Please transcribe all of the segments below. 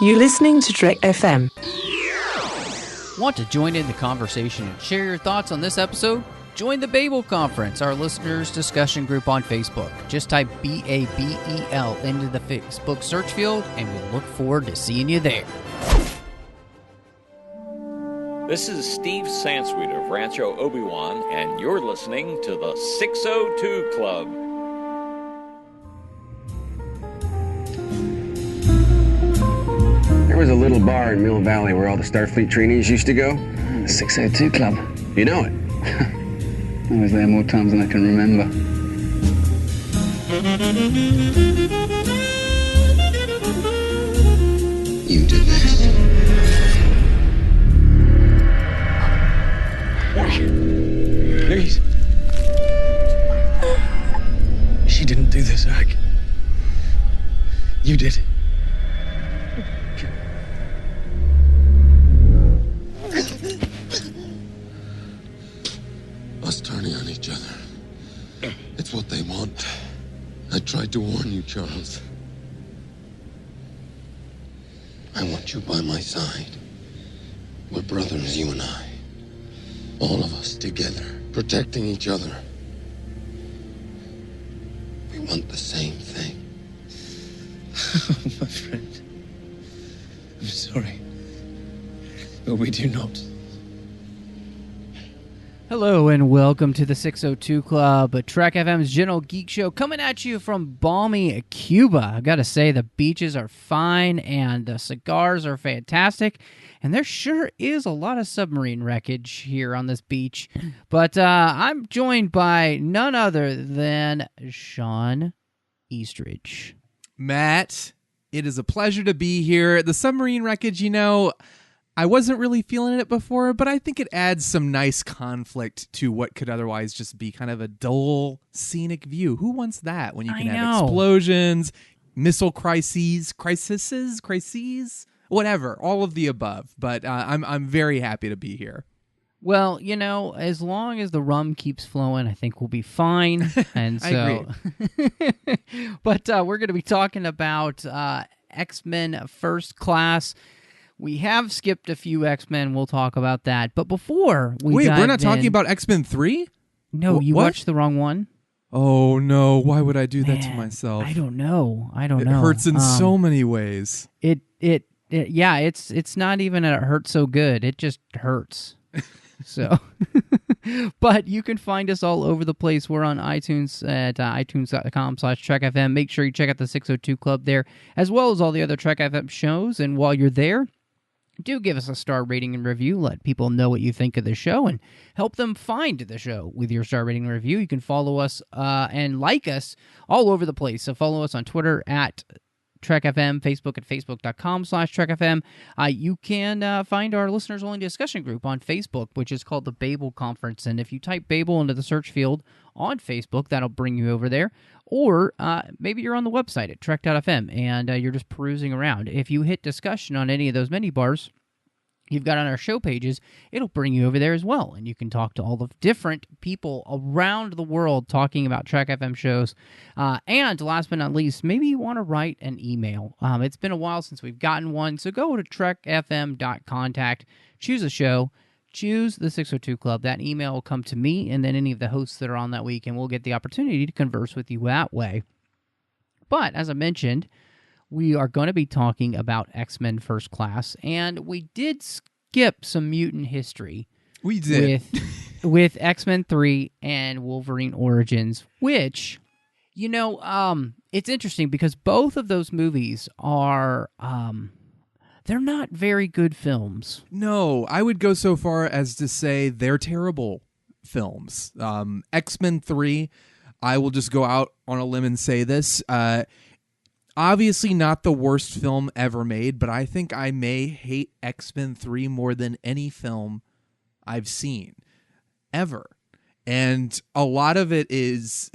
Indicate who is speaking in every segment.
Speaker 1: You're listening to Trek FM.
Speaker 2: Want to join in the conversation and share your thoughts on this episode? Join the Babel Conference, our listeners' discussion group on Facebook. Just type BABEL into the Facebook search field, and we'll look forward to seeing you there.
Speaker 3: This is Steve Sansweet of Rancho Obi-Wan, and you're listening to the 602 Club.
Speaker 4: There was a little bar in Mill Valley where all the Starfleet trainees used to go.
Speaker 5: The 602 Club.
Speaker 4: You know it.
Speaker 5: I was there more times than I can remember.
Speaker 6: You did this.
Speaker 5: Please. She didn't do this, Eric. You did.
Speaker 6: Us turning on each other. It's what they want. I tried to warn you, Charles. I want you by my side. We're brothers, you and I. All of us together, protecting each other. We want the same thing.
Speaker 5: Oh, my friend. I'm sorry. But we do not.
Speaker 2: Hello and welcome to the 602 Club, a Trek FM's General Geek Show coming at you from balmy Cuba. I gotta say, the beaches are fine and the cigars are fantastic, and there sure is a lot of submarine wreckage here on this beach. But I'm joined by none other than Shawn Eastridge.
Speaker 7: Matt, it is a pleasure to be here. The submarine wreckage, I wasn't really feeling it before, but I think it adds some nice conflict to what could otherwise just be kind of a dull, scenic view. Who wants that when you can have explosions, missile crises, whatever, all of the above. But I'm very happy to be here.
Speaker 2: Well, as long as the rum keeps flowing, I think we'll be fine. And so,
Speaker 7: I agree.
Speaker 2: But we're going to be talking about X-Men First Class. We have skipped a few X-Men. We'll talk about that. But before we
Speaker 7: we're not talking about X-Men 3?
Speaker 2: No, you watched the wrong one.
Speaker 7: Oh, no. Why would I do that to myself?
Speaker 2: I don't know.
Speaker 7: It hurts in so many ways.
Speaker 2: It's not even a hurt so good. It just hurts. So, but you can find us all over the place. We're on iTunes at itunes.com/TrekFM. Make sure you check out the 602 Club there, as well as all the other Trek FM shows. And while you're there, do give us a star rating and review. Let people know what you think of the show and help them find the show with your star rating and review. You can follow us and like us all over the place. So follow us on Twitter at Trek FM, Facebook at facebook.com/Trek FM. You can find our listeners-only discussion group on Facebook, which is called the Babel Conference. And if you type Babel into the search field on Facebook, that'll bring you over there. Or maybe you're on the website at Trek.fm and you're just perusing around. If you hit discussion on any of those menu bars you've got on our show pages, it'll bring you over there as well. And you can talk to all the different people around the world talking about Trek FM shows. And last but not least, maybe you want to write an email. It's been a while since we've gotten one, so go to trekfm.contact, choose a show, choose the 602 Club. That email will come to me and then any of the hosts that are on that week, and we'll get the opportunity to converse with you that way. But as I mentioned, we are going to be talking about X-Men First Class, and we did skip some mutant history.
Speaker 7: We did.
Speaker 2: With X-Men 3 and Wolverine Origins, which, it's interesting because both of those movies are, they're not very good films.
Speaker 7: No, I would go so far as to say they're terrible films. X-Men 3, I will just go out on a limb and say this, obviously not the worst film ever made, but I think I may hate X-Men 3 more than any film I've seen ever. And a lot of it is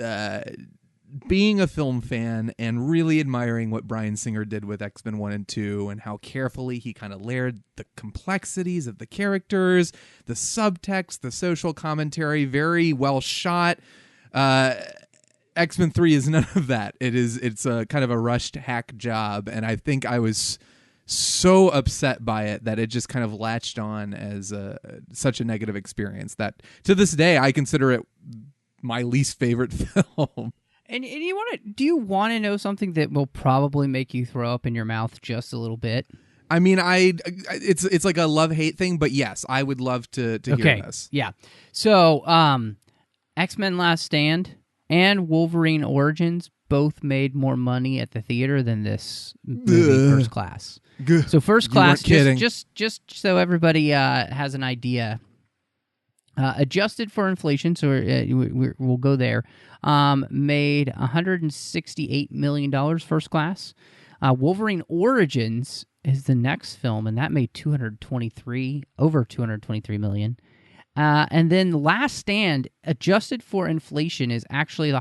Speaker 7: being a film fan and really admiring what Bryan Singer did with X-Men 1 and 2 and how carefully he kind of layered the complexities of the characters, the subtext, the social commentary, very well shot. X-Men 3 is none of that. It's a kind of a rushed hack job, and I think I was so upset by it that it just kind of latched on as such a negative experience that to this day I consider it my least favorite film.
Speaker 2: And do you want to know something that will probably make you throw up in your mouth just a little bit?
Speaker 7: I mean, it's like a love-hate thing, but yes, I would love to hear this.
Speaker 2: Yeah. So, X-Men Last Stand and Wolverine Origins both made more money at the theater than this movie, First Class. So First Class, just so everybody has an idea, adjusted for inflation, so we'll go there, made $168 million First Class. Wolverine Origins is the next film, and that made over $223 million. And then Last Stand, adjusted for inflation, is actually the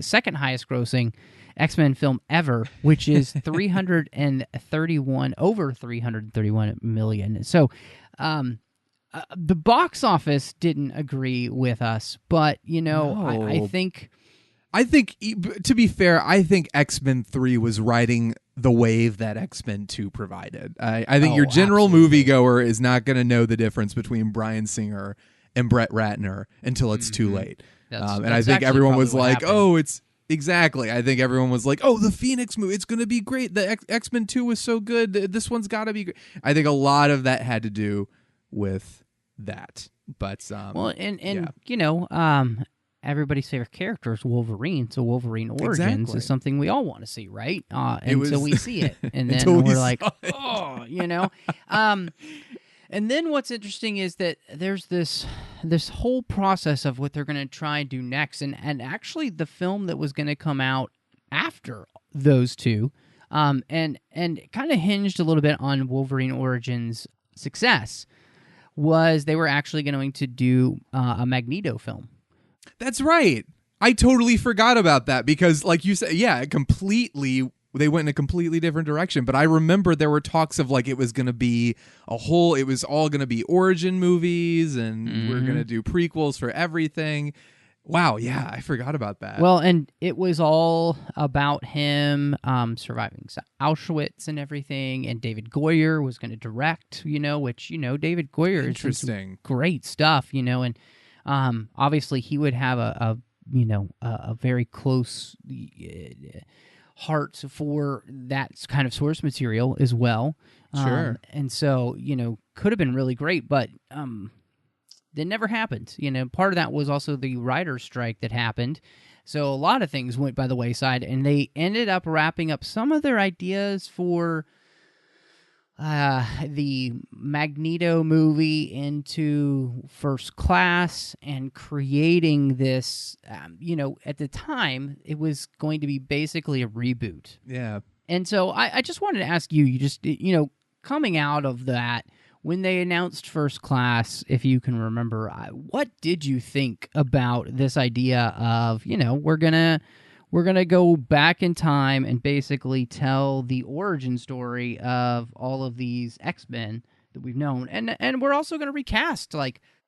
Speaker 2: second highest grossing X-Men film ever, which is over 331 million. So, the box office didn't agree with us, but
Speaker 7: No.
Speaker 2: I think
Speaker 7: to be fair, I think X-Men 3 was riding the wave that X-Men 2 provided. I think your general moviegoer is not going to know the difference between Bryan Singer and Brett Ratner until it's too late. And I think everyone was like, happened. I think everyone was like, the Phoenix movie, it's going to be great. The X-Men 2 was so good. This one's got to be great. I think a lot of that had to do with that. But,
Speaker 2: everybody's favorite character is Wolverine, so Wolverine Origins is something we all want to see, right? Until we see it, and then we're like, And then what's interesting is that there's this whole process of what they're going to try and do next, and actually the film that was going to come out after those two, and kind of hinged a little bit on Wolverine Origins' success, was they were actually going to do a Magneto film.
Speaker 7: That's right. I totally forgot about that because, like you said, they went in a completely different direction. But I remember there were talks of like it was going to be it was all going to be origin movies and we're going to do prequels for everything. Wow, yeah, I forgot about that.
Speaker 2: Well, and it was all about him surviving Auschwitz and everything, and David Goyer was going to direct, which, David Goyer is some great stuff, and obviously he would have a very close heart for that kind of source material as well.
Speaker 7: Sure.
Speaker 2: And so, could have been really great, but that never happened. Part of that was also the writer's strike that happened. So a lot of things went by the wayside, and they ended up wrapping up some of their ideas for the Magneto movie into First Class and creating this, at the time, it was going to be basically a reboot.
Speaker 7: Yeah.
Speaker 2: And so I just wanted to ask you just, coming out of that, when they announced First Class, if you can remember, what did you think about this idea of, we're gonna go back in time and basically tell the origin story of all of these X-Men that we've known, and we're also gonna recast,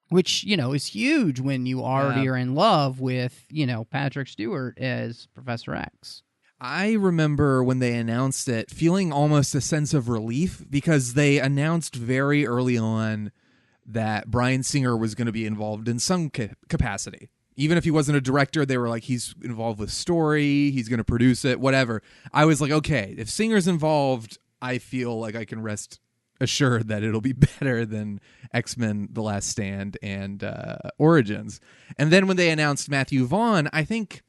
Speaker 2: which is huge when you already are in love with Patrick Stewart as Professor X.
Speaker 7: I remember when they announced it feeling almost a sense of relief because they announced very early on that Bryan Singer was going to be involved in some capacity. Even if he wasn't a director, they were like, he's involved with story, he's going to produce it, whatever. I was like, okay, if Singer's involved, I feel like I can rest assured that it'll be better than X-Men The Last Stand and Origins. And then when they announced Matthew Vaughn, I think...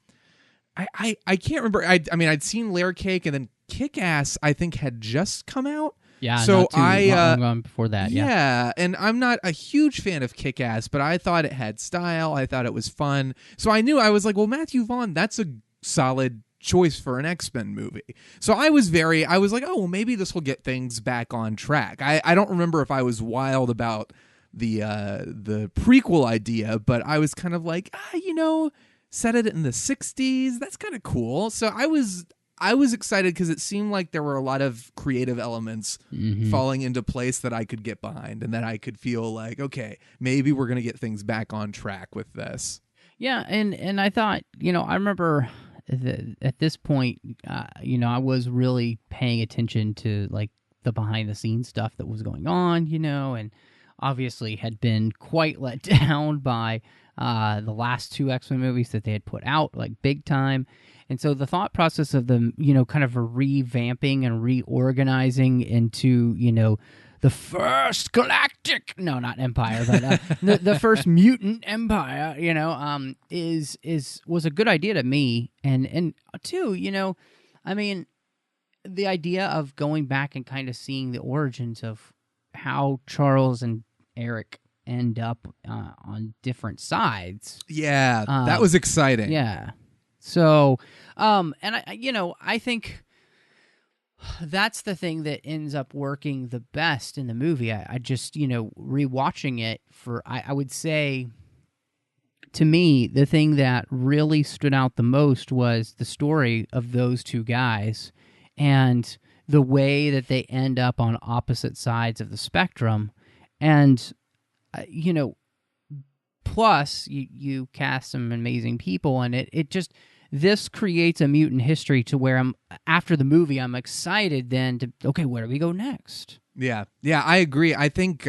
Speaker 7: I can't remember. I mean, I'd seen Layer Cake, and then Kick-Ass, I think, had just come out.
Speaker 2: Yeah,
Speaker 7: so
Speaker 2: not too long before that.
Speaker 7: Yeah, and I'm not a huge fan of Kick-Ass, but I thought it had style. I thought it was fun. So I was like, well, Matthew Vaughn, that's a solid choice for an X-Men movie. So I was like, oh, well, maybe this will get things back on track. I don't remember if I was wild about the prequel idea, but I was kind of like, set it in the 60s. That's kind of cool. So I was excited because it seemed like there were a lot of creative elements falling into place that I could get behind and that I could feel like, okay, maybe we're going to get things back on track with this.
Speaker 2: Yeah, and I thought, I remember at this point, I was really paying attention to like the behind the scenes stuff that was going on, and obviously had been quite let down by the last two X-Men movies that they had put out, like big time. And so the thought process of them, kind of revamping and reorganizing into, the first galactic, no, not empire, but the first mutant empire, was a good idea to me. And two, I mean, the idea of going back and kind of seeing the origins of how Charles and Eric end up on different sides.
Speaker 7: Yeah, that was exciting.
Speaker 2: Yeah. So, and I think that's the thing that ends up working the best in the movie. I just, rewatching it I would say, to me, the thing that really stood out the most was the story of those two guys and the way that they end up on opposite sides of the spectrum. And, plus you cast some amazing people, and it just, this creates a mutant history to where after the movie, I'm excited then to, okay, where do we go next?
Speaker 7: Yeah, I agree. I think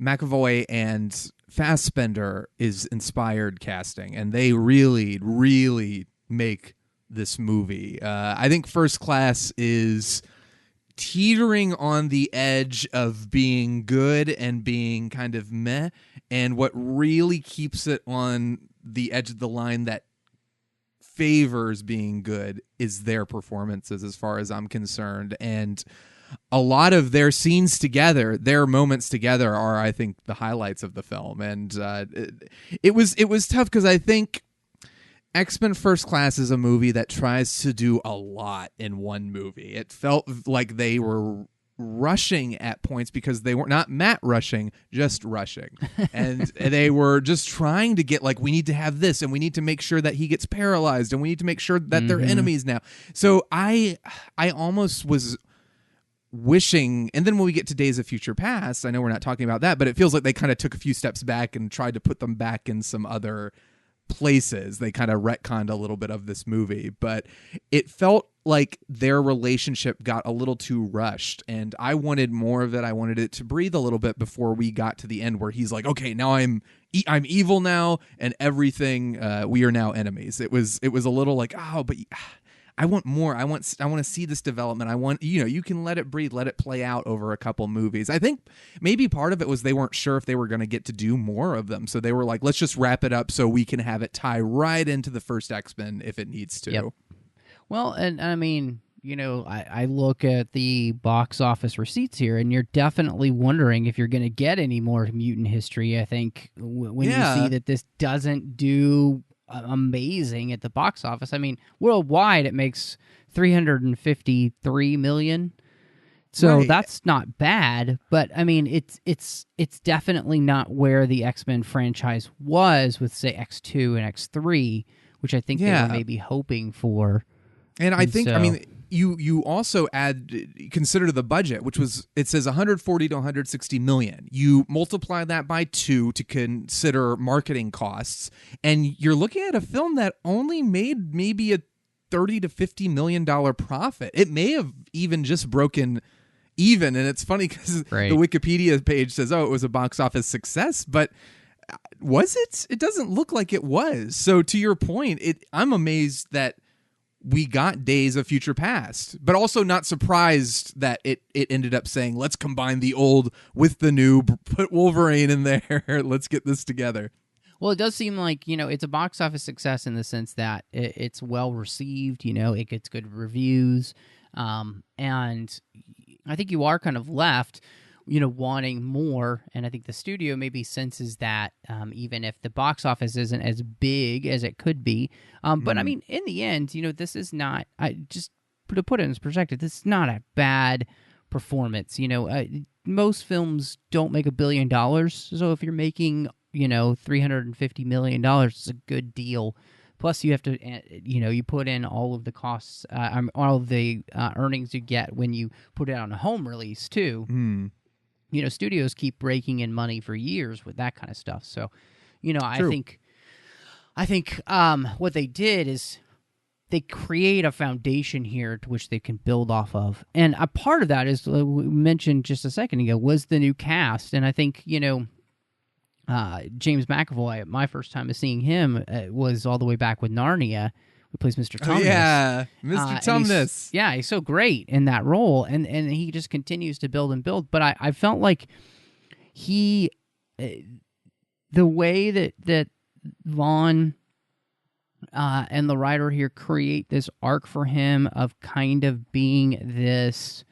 Speaker 7: McAvoy and Fassbender is inspired casting, and they really, really make this movie. I think First Class is teetering on the edge of being good and being kind of meh, and what really keeps it on the edge of the line that favors being good is their performances, as far as I'm concerned. And a lot of their scenes together, their moments together, are, I think, the highlights of the film. And it was tough because I think X-Men First Class is a movie that tries to do a lot in one movie. It felt like they were rushing at points because they were not Matt rushing, just rushing. And they were just trying to get, like, we need to have this, and we need to make sure that he gets paralyzed, and we need to make sure that they're enemies now. So I almost was wishing, and then when we get to Days of Future Past, I know we're not talking about that, but it feels like they kind of took a few steps back and tried to put them back in some other places. They kind of retconned a little bit of this movie, but it felt like their relationship got a little too rushed, and I wanted more of it. I wanted it to breathe a little bit before we got to the end where he's like, okay, now I'm evil now, and everything, we are now enemies. It was a little like, oh, but I want more. I want to see this development. I want, you can let it breathe, let it play out over a couple movies. I think maybe part of it was they weren't sure if they were going to get to do more of them. So they were like, let's just wrap it up so we can have it tie right into the first X-Men if it needs to.
Speaker 2: Yep. Well, and I mean, I look at the box office receipts here, and you're definitely wondering if you're going to get any more mutant history. I think when you see that this doesn't do amazing at the box office. I mean, worldwide it makes $353 million, so that's not bad. But I mean, it's definitely not where the X-Men franchise was with, say, X2 and X3, which I think they were maybe hoping for.
Speaker 7: And I think, I mean, you also consider the budget, which was, it says 140 to 160 million. You multiply that by 2 to consider marketing costs, and you're looking at a film that only made maybe a $30 to $50 million profit. It may have even just broken even, and it's funny because the Wikipedia page says, oh, it was a box office success, but was it? It doesn't look like it was. So to your point, I'm amazed that we got Days of Future Past, but also not surprised that it ended up saying, let's combine the old with the new, put Wolverine in there, let's get this together.
Speaker 2: Well, it does seem like, it's a box office success in the sense that it's well received, it gets good reviews, and I think you are kind of left, wanting more, and I think the studio maybe senses that, even if the box office isn't as big as it could be. But I mean, in the end, this is not, just to put it in perspective, this is not a bad performance. Most films don't make $1 billion, so if you're making, $350 million, it's a good deal. Plus, you have to, you put in all of the costs, all of the earnings you get when you put it on a home release, too. Studios keep raking in money for years with that kind of stuff. So, I think what they did is they create a foundation here to which they can build off of. And a part of that is, we mentioned just a second ago, was the new cast. And I think, James McAvoy, my first time of seeing him was all the way back with Narnia, who plays Mr. Tumnus.
Speaker 7: Oh, yeah, Mr. Tumnus.
Speaker 2: He's so great in that role. And he just continues to build and build. But I felt like the way that Vaughn and the writer here create this arc for him of kind of being this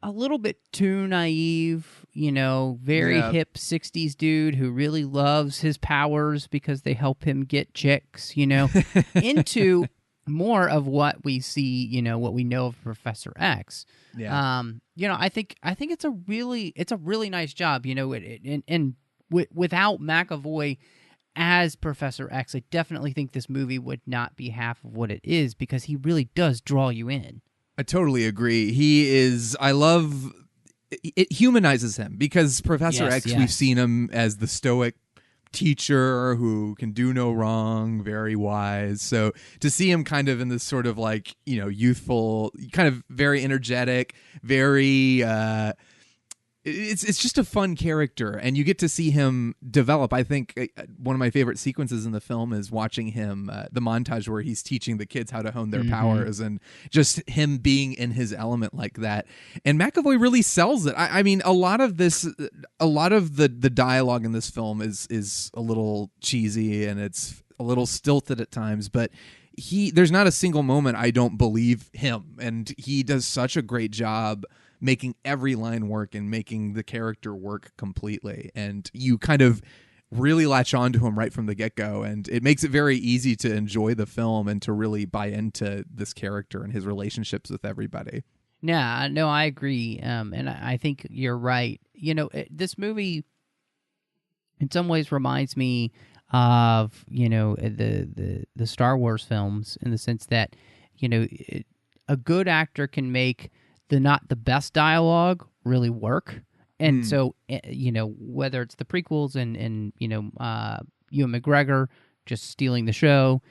Speaker 2: a little bit too naive, very hip 60s dude who really loves his powers because they help him get chicks, into more of what we see, what we know of Professor X.
Speaker 7: Yeah.
Speaker 2: I think it's a really nice job, and without McAvoy as Professor X, I definitely think this movie would not be half of what it is, because he really does draw you in.
Speaker 7: I totally agree. It humanizes him, because Professor X, we've seen him as the stoic teacher who can do no wrong, very wise. So to see him kind of in this sort of like, youthful, kind of very energetic, very it's just a fun character, and you get to see him develop. I think one of my favorite sequences in the film is watching him, the montage where he's teaching the kids how to hone their powers, and just him being in his element like that. And McAvoy really sells it. I mean, a lot of the dialogue in this film is a little cheesy, and it's a little stilted at times, but there's not a single moment I don't believe him, and he does such a great job making every line work and making the character work completely. And you kind of really latch on to him right from the get-go, and it makes it very easy to enjoy the film and to really buy into this character and his relationships with everybody.
Speaker 2: Yeah, no, I agree. And I think you're right. This movie in some ways reminds me of, the Star Wars films, in the sense that, a good actor can make not the best dialogue really work. And so, whether it's the prequels and Ewan McGregor just stealing the show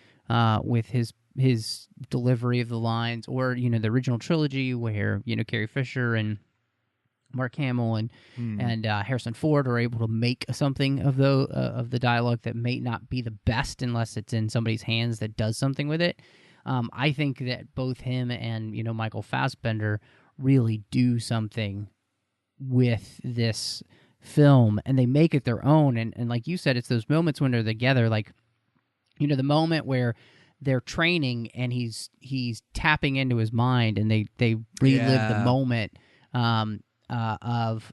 Speaker 2: with his delivery of the lines, or, the original trilogy where, Carrie Fisher and Mark Hamill and Harrison Ford are able to make something of the dialogue that may not be the best unless it's in somebody's hands that does something with it. I think that both him and, Michael Fassbender really do something with this film, and they make it their own. And like you said, it's those moments when they're together, like, the moment where they're training and he's tapping into his mind, and they relive the moment of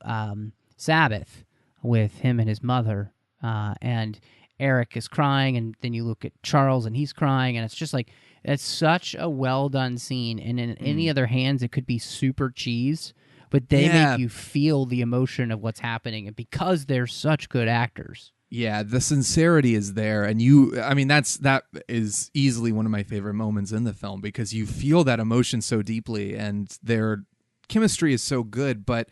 Speaker 2: Sabbath with him and his mother, and Eric is crying, and then you look at Charles and he's crying, and it's just like, it's such a well done scene. And in any other hands, it could be super cheese, but they make you feel the emotion of what's happening, and because they're such good actors.
Speaker 7: Yeah, the sincerity is there, and that is easily one of my favorite moments in the film, because you feel that emotion so deeply, and their chemistry is so good. But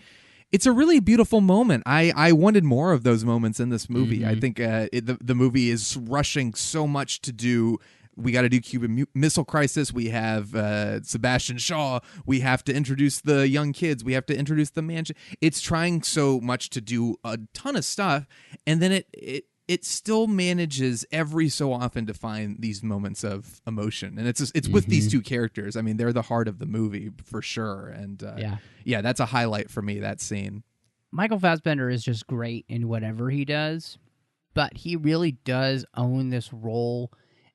Speaker 7: it's a really beautiful moment. I wanted more of those moments in this movie. I think the movie is rushing so much to do. We got to do Cuban Missile Crisis. We have Sebastian Shaw. We have to introduce the young kids. We have to introduce the mansion. It's trying so much to do a ton of stuff, and then it still manages every so often to find these moments of emotion. And it's with these two characters. I mean, they're the heart of the movie for sure. And that's a highlight for me, that scene.
Speaker 2: Michael Fassbender is just great in whatever he does, but he really does own this role.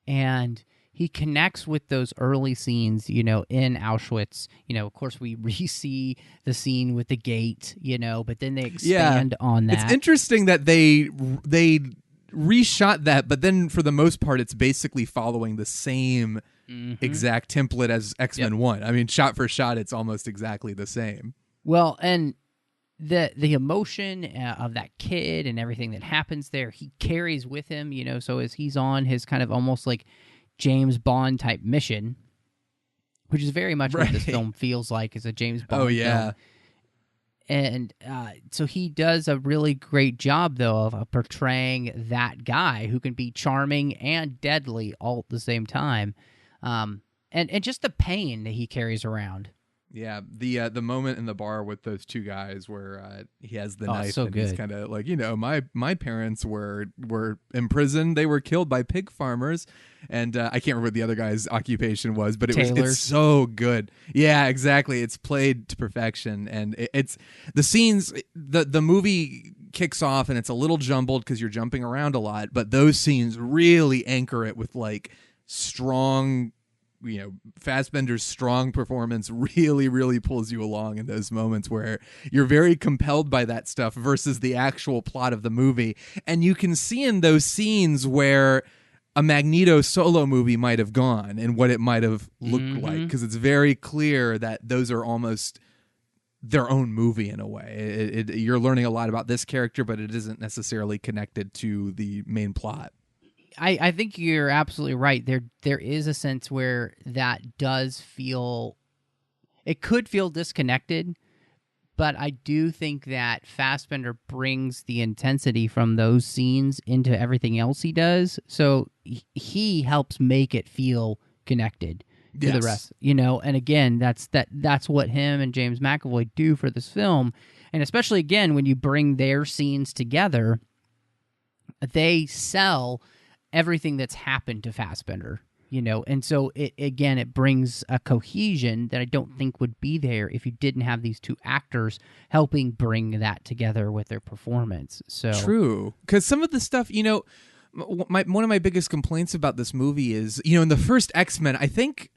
Speaker 2: And he connects with those early scenes, in Auschwitz. Of course, we re-see the scene with the gate, but then they expand on that.
Speaker 7: It's interesting that they reshot that, but then for the most part, it's basically following the same exact template as X-Men 1. I mean, shot for shot, it's almost exactly the same.
Speaker 2: Well, and the emotion of that kid and everything that happens there, he carries with him, so as he's on his kind of almost like James Bond type mission, which is very much what this film feels like, is a James Bond film. And so he does a really great job, though, of portraying that guy who can be charming and deadly all at the same time. And just the pain that he carries around.
Speaker 7: Yeah, the moment in the bar with those two guys where he has the knife
Speaker 2: so
Speaker 7: and he's
Speaker 2: good.
Speaker 7: kind of like, my parents were imprisoned. They were killed by pig farmers, and I can't remember what the other guy's occupation was, but it's so good. Yeah, exactly. It's played to perfection, and it's the scenes. The movie kicks off and it's a little jumbled because you're jumping around a lot, but those scenes really anchor it with like strong. Fassbender's strong performance really, really pulls you along in those moments where you're very compelled by that stuff versus the actual plot of the movie. And you can see in those scenes where a Magneto solo movie might have gone and what it might have looked like, because it's very clear that those are almost their own movie in a way. You're learning a lot about this character, but it isn't necessarily connected to the main plot.
Speaker 2: I think you're absolutely right. There is a sense where that does feel, it could feel disconnected, but I do think that Fassbender brings the intensity from those scenes into everything else he does. So he helps make it feel connected to the rest, And again, that's what him and James McAvoy do for this film, and especially again when you bring their scenes together, they sell everything that's happened to Fassbender, and so it brings a cohesion that I don't think would be there if you didn't have these two actors helping bring that together with their performance. So
Speaker 7: true, because some of the stuff, one of my biggest complaints about this movie is, in the first X-Men, I think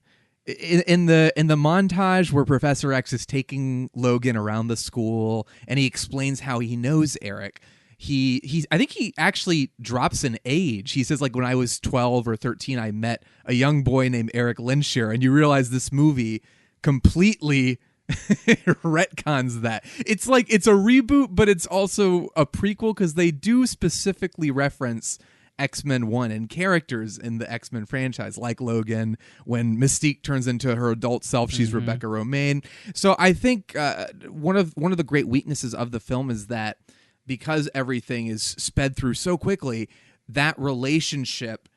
Speaker 7: in the montage where Professor X is taking Logan around the school and he explains how he knows Eric. I think he actually drops an age. He says, like, when I was 12 or 13, I met a young boy named Eric Lensher, and you realize this movie completely retcons that. It's like, it's a reboot, but it's also a prequel because they do specifically reference X-Men 1 and characters in the X-Men franchise, like Logan. When Mystique turns into her adult self, she's Rebecca Romaine. So I think one of the great weaknesses of the film is that because everything is sped through so quickly, that relationship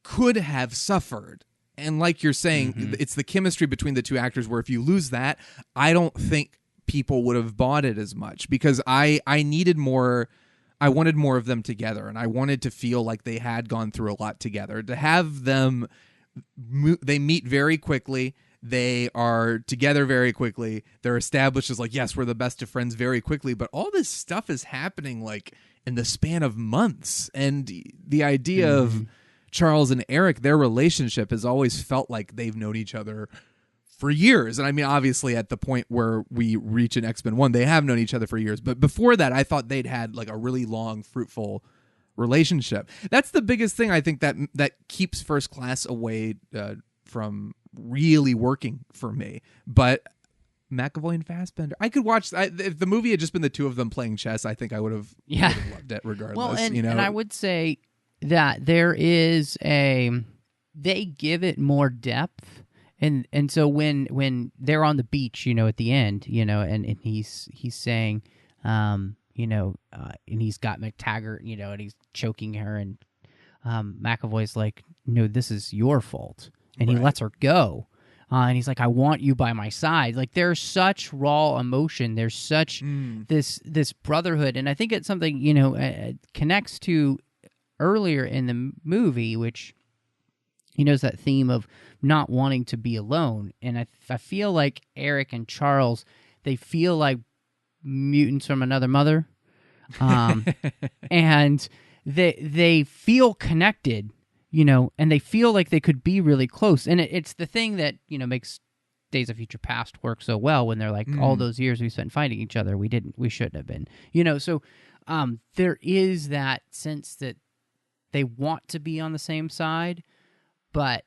Speaker 7: could have suffered. And like you're saying, it's the chemistry between the two actors where if you lose that, I don't think people would have bought it as much, because I needed more. I wanted more of them together, and I wanted to feel like they had gone through a lot together. To have them, they meet very quickly. They are together very quickly. They're established as like, yes, we're the best of friends very quickly. But all this stuff is happening like in the span of months. And the idea of Charles and Eric, their relationship has always felt like they've known each other for years. And I mean, obviously at the point where we reach in X-Men 1, they have known each other for years. But before that, I thought they'd had like a really long, fruitful relationship. That's the biggest thing I think that keeps First Class away from really working for me. But McAvoy and Fassbender, I could watch. If the movie had just been the two of them playing chess, I think I would have loved it regardless.
Speaker 2: Well, and I would say that they give it more depth, and so when they're on the beach, at the end, and he's saying, and he's got McTaggart, and he's choking her, and McAvoy's like, no, this is your fault. And he lets her go. And he's like, I want you by my side. Like, there's such raw emotion. There's such this brotherhood. And I think it's something, connects to earlier in the movie, which, is that theme of not wanting to be alone. And I feel like Eric and Charles, they feel like mutants from another mother. And they feel connected. And they feel like they could be really close. And it's the thing that, makes Days of Future Past work so well when they're like, all those years we spent fighting each other, we shouldn't have been. So there is that sense that they want to be on the same side, but,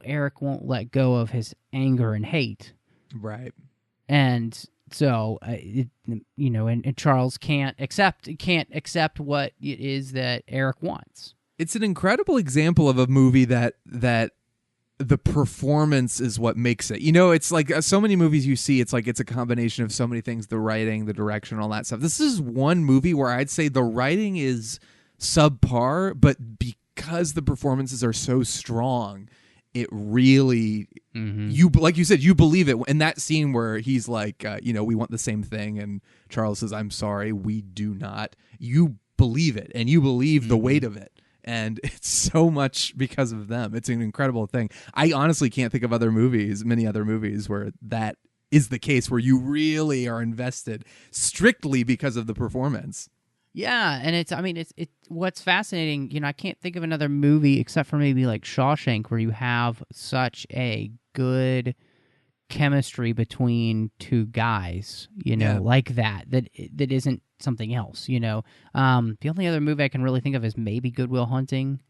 Speaker 2: Eric won't let go of his anger and hate.
Speaker 7: Right.
Speaker 2: And so, and Charles can't accept what it is that Eric wants.
Speaker 7: It's an incredible example of a movie that the performance is what makes it. It's like so many movies you see, it's like it's a combination of so many things, the writing, the direction, all that stuff. This is one movie where I'd say the writing is subpar, but because the performances are so strong, it really, like you said, you believe it. In that scene where he's like, we want the same thing, and Charles says, I'm sorry, we do not. You believe it, and you believe the weight of it. And it's so much because of them. It's an incredible thing. I honestly can't think of many other movies where that is the case, where you really are invested strictly because of the performance.
Speaker 2: Yeah, and it's what's fascinating, I can't think of another movie except for maybe like Shawshank where you have such a good chemistry between two guys, like that isn't something else, The only other movie I can really think of is maybe Good Will Hunting.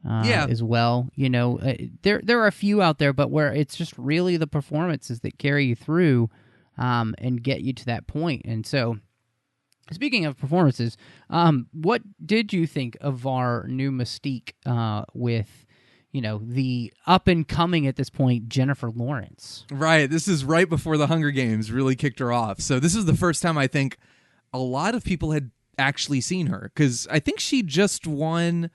Speaker 2: As well, there are a few out there, but where it's just really the performances that carry you through and get you to that point. And so, speaking of performances, what did you think of our new Mystique with, the up-and-coming at this point, Jennifer Lawrence?
Speaker 7: Right. This is right before the Hunger Games really kicked her off. So this is the first time I think a lot of people had actually seen her, because I think she just won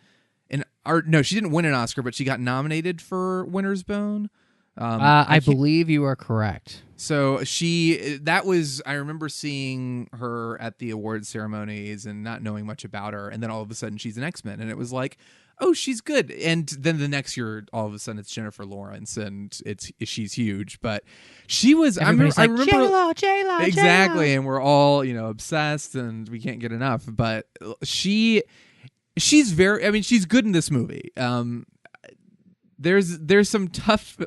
Speaker 7: she didn't win an Oscar, but she got nominated for Winter's Bone.
Speaker 2: I believe you are correct.
Speaker 7: So I remember seeing her at the awards ceremonies and not knowing much about her. And then all of a sudden she's an X-Men, and it was like, oh, she's good. And then the next year, all of a sudden it's Jennifer Lawrence, and she's huge. But she was, I remember
Speaker 2: J-Lo,
Speaker 7: exactly.
Speaker 2: J-Lo.
Speaker 7: And we're all, obsessed, and we can't get enough. But she's she's good in this movie. There's some tough,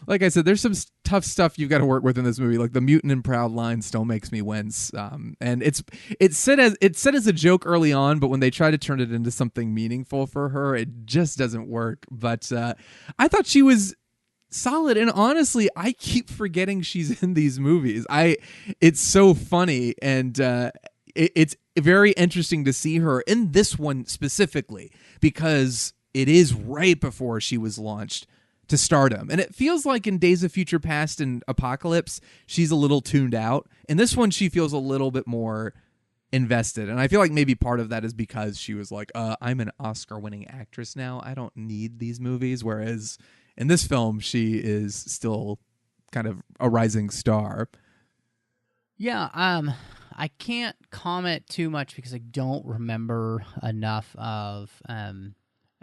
Speaker 7: like I said, there's some tough stuff you've got to work with in this movie. Like the mutant and proud line still makes me wince. And it's said as a joke early on, but when they try to turn it into something meaningful for her, it just doesn't work. But I thought she was solid, and honestly, I keep forgetting she's in these movies. It's so funny, and it's very interesting to see her in this one specifically, because it is right before she was launched to stardom. And it feels like in Days of Future Past and Apocalypse, she's a little tuned out. In this one, she feels a little bit more invested. And I feel like maybe part of that is because she was like, I'm an Oscar-winning actress now. I don't need these movies. Whereas in this film, she is still kind of a rising star.
Speaker 2: Yeah, I can't comment too much because I don't remember enough of...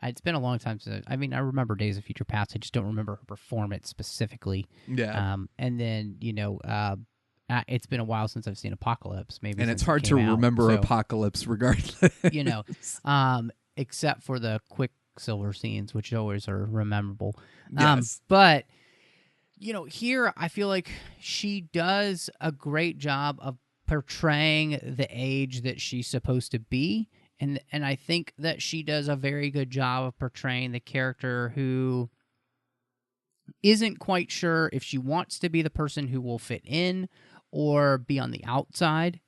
Speaker 2: it's been a long time since... I remember Days of Future Past. I just don't remember her performance specifically.
Speaker 7: Yeah.
Speaker 2: And then, it's been a while since I've seen Apocalypse. Maybe,
Speaker 7: and it's hard to remember Apocalypse regardless.
Speaker 2: Except for the Quicksilver scenes, which always are memorable.
Speaker 7: Yes.
Speaker 2: But, here I feel like she does a great job of portraying the age that she's supposed to be. And I think that she does a very good job of portraying the character who isn't quite sure if she wants to be the person who will fit in or be on the outside,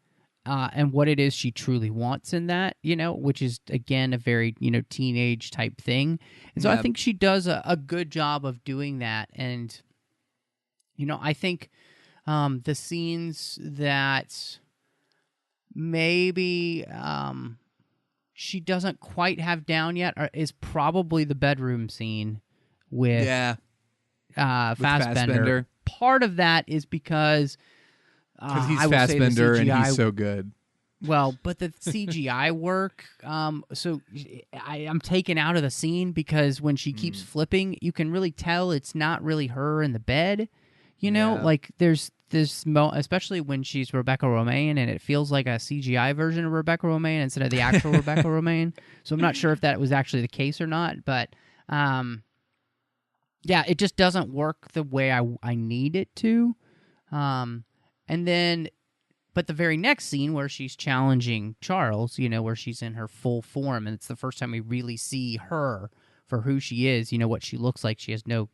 Speaker 2: and what it is she truly wants in that, which is, again, a very, teenage type thing. And so I think she does a good job of doing that. And, I think the scenes that maybe... she doesn't quite have down yet is probably the bedroom scene with Fassbender. Part of that is because
Speaker 7: he's Fassbender and he's so good.
Speaker 2: Well, but the CGI work, so I'm taken out of the scene because when she keeps flipping, you can really tell it's not really her in the bed. Like there's this, especially when she's Rebecca Romijn, and it feels like a CGI version of Rebecca Romijn instead of the actual Rebecca Romijn. So I'm not sure if that was actually the case or not, but it just doesn't work the way I need it to. And then, but the very next scene where she's challenging Charles, where she's in her full form, and it's the first time we really see her for who she is, what she looks like. She has no,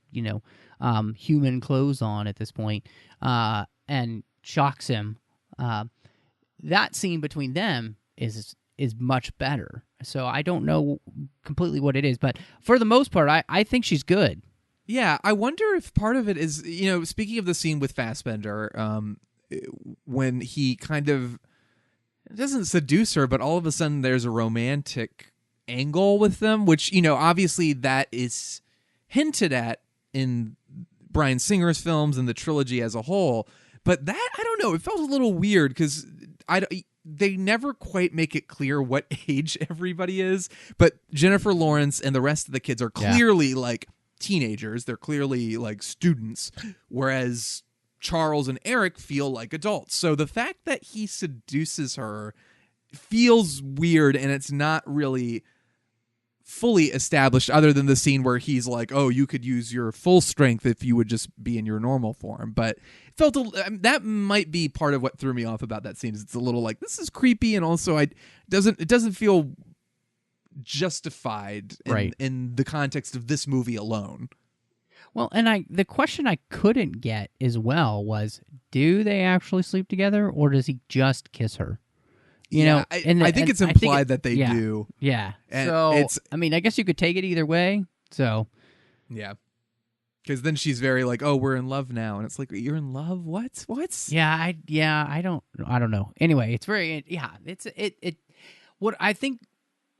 Speaker 2: human clothes on at this point, and shocks him. That scene between them is much better. So I don't know completely what it is, but for the most part, I think she's good.
Speaker 7: Yeah, I wonder if part of it is, speaking of the scene with Fassbender, when he kind of doesn't seduce her, but all of a sudden there's a romantic angle with them, which, obviously that is hinted at in Bryan Singer's films and the trilogy as a whole. But that, I don't know, it felt a little weird because they never quite make it clear what age everybody is. But Jennifer Lawrence and the rest of the kids are clearly like teenagers. They're clearly like students, whereas Charles and Eric feel like adults. So the fact that he seduces her feels weird, and it's not really fully established other than the scene where he's like, oh, you could use your full strength if you would just be in your normal form. But it felt that might be part of what threw me off about that scene. Is it's a little like, this is creepy, and also it doesn't feel justified in the context of this movie alone.
Speaker 2: Well, and the question I couldn't get as well was, do they actually sleep together, or does he just kiss her? You know,
Speaker 7: I think it's implied that they do.
Speaker 2: Yeah.
Speaker 7: And
Speaker 2: so, I mean, I guess you could take it either way. So,
Speaker 7: yeah. Because then she's very like, oh, we're in love now. And it's like, you're in love? What?
Speaker 2: Yeah, I don't know. Anyway, it's very, what I think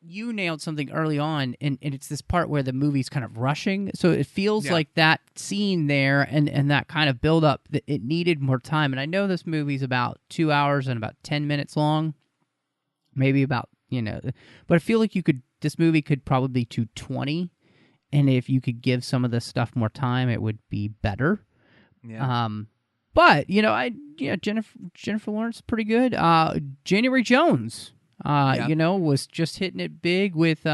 Speaker 2: you nailed something early on, and it's this part where the movie's kind of rushing. So it feels like that scene there and that kind of build up, that it needed more time. And I know this movie's about 2 hours and about 10 minutes long. Maybe about, but I feel like this movie could probably be 220, and if you could give some of this stuff more time, it would be better.
Speaker 7: Yeah.
Speaker 2: But Jennifer Lawrence is pretty good. January Jones, was just hitting it big with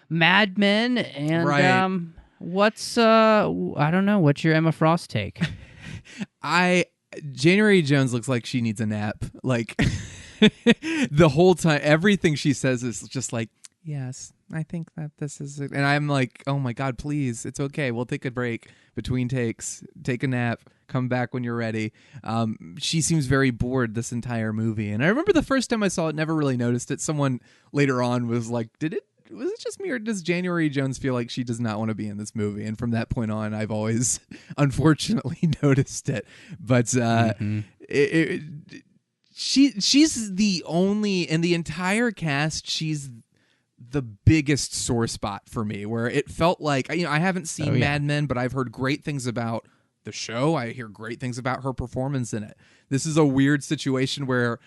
Speaker 2: Mad Men, and what's I don't know, what's your Emma Frost take?
Speaker 7: January Jones looks like she needs a nap. Like. The whole time, everything she says is just like, yes, I think that this is it. And I'm like, oh my God, please, it's okay. We'll take a break between takes, take a nap, come back when you're ready. She seems very bored this entire movie. And I remember the first time I saw it, never really noticed it. Someone later on was like, was it just me, or does January Jones feel like she does not want to be in this movie? And from that point on, I've always unfortunately noticed it. But She's the only, in the entire cast, she's the biggest sore spot for me, where it felt like, I haven't seen Mad Men, but I've heard great things about the show. I hear great things about her performance in it. This is a weird situation where,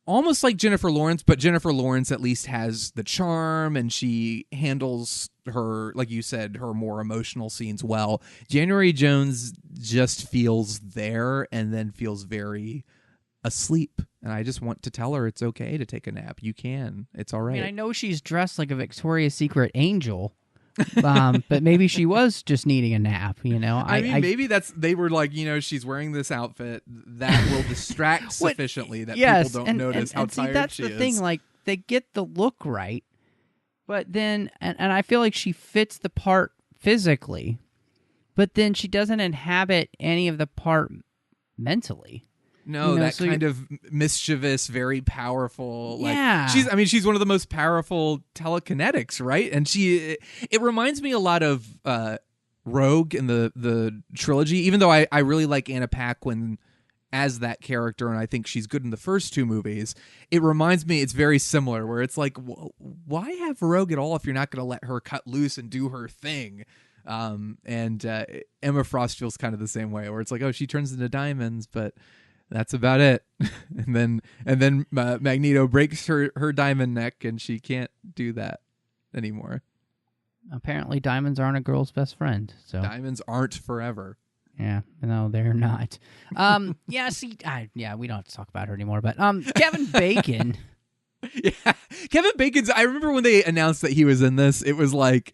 Speaker 7: almost like Jennifer Lawrence, but Jennifer Lawrence at least has the charm, and she handles her, like you said, her more emotional scenes well. January Jones just feels there, and then feels very asleep, and I just want to tell her it's okay to take a nap. You can. It's all right.
Speaker 2: I mean, I know she's dressed like a Victoria's Secret angel, but maybe she was just needing a nap, I mean,
Speaker 7: maybe they were like, she's wearing this outfit that will distract sufficiently that people don't notice how tired
Speaker 2: that's
Speaker 7: she
Speaker 2: the
Speaker 7: is.
Speaker 2: thing, like, they get the look right, but then, and I feel like she fits the part physically, but then she doesn't inhabit any of the part mentally.
Speaker 7: No, that kind of mischievous, very powerful.
Speaker 2: Yeah.
Speaker 7: She's one of the most powerful telekinetics, right? And it reminds me a lot of Rogue in the trilogy, even though I really like Anna Paquin as that character, and I think she's good in the first two movies. It reminds me, it's very similar, where it's like, why have Rogue at all if you're not going to let her cut loose and do her thing? And Emma Frost feels kind of the same way, where it's like, oh, she turns into diamonds, but that's about it. and then Magneto breaks her diamond neck, and she can't do that anymore.
Speaker 2: Apparently, diamonds aren't a girl's best friend. So
Speaker 7: diamonds aren't forever.
Speaker 2: Yeah, no, they're not. We don't have to talk about her anymore. But Kevin Bacon.
Speaker 7: Yeah, Kevin Bacon's. I remember when they announced that he was in this. It was like,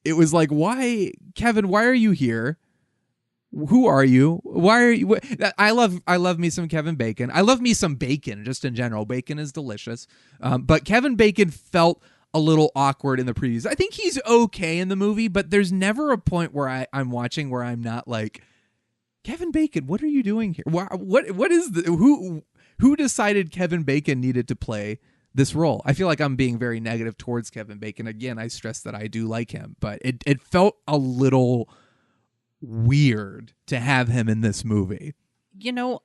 Speaker 7: why, Kevin? Why are you here? Who are you? Why are you? I love me some Kevin Bacon. I love me some bacon just in general. Bacon is delicious. But Kevin Bacon felt a little awkward in the previews. I think he's okay in the movie, but there's never a point where I'm watching where I'm not like, Kevin Bacon, what are you doing here? What is who decided Kevin Bacon needed to play this role? I feel like I'm being very negative towards Kevin Bacon. Again, I stress that I do like him, but it felt a little weird to have him in this movie.
Speaker 2: The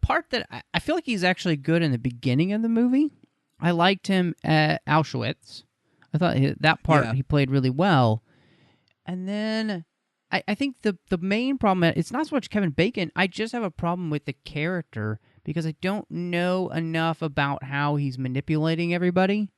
Speaker 2: part that I feel like he's actually good in the beginning of the movie. I liked him at Auschwitz. I thought that part he played really well. And then I think the main problem, it's not so much Kevin Bacon, I just have a problem with the character because I don't know enough about how he's manipulating everybody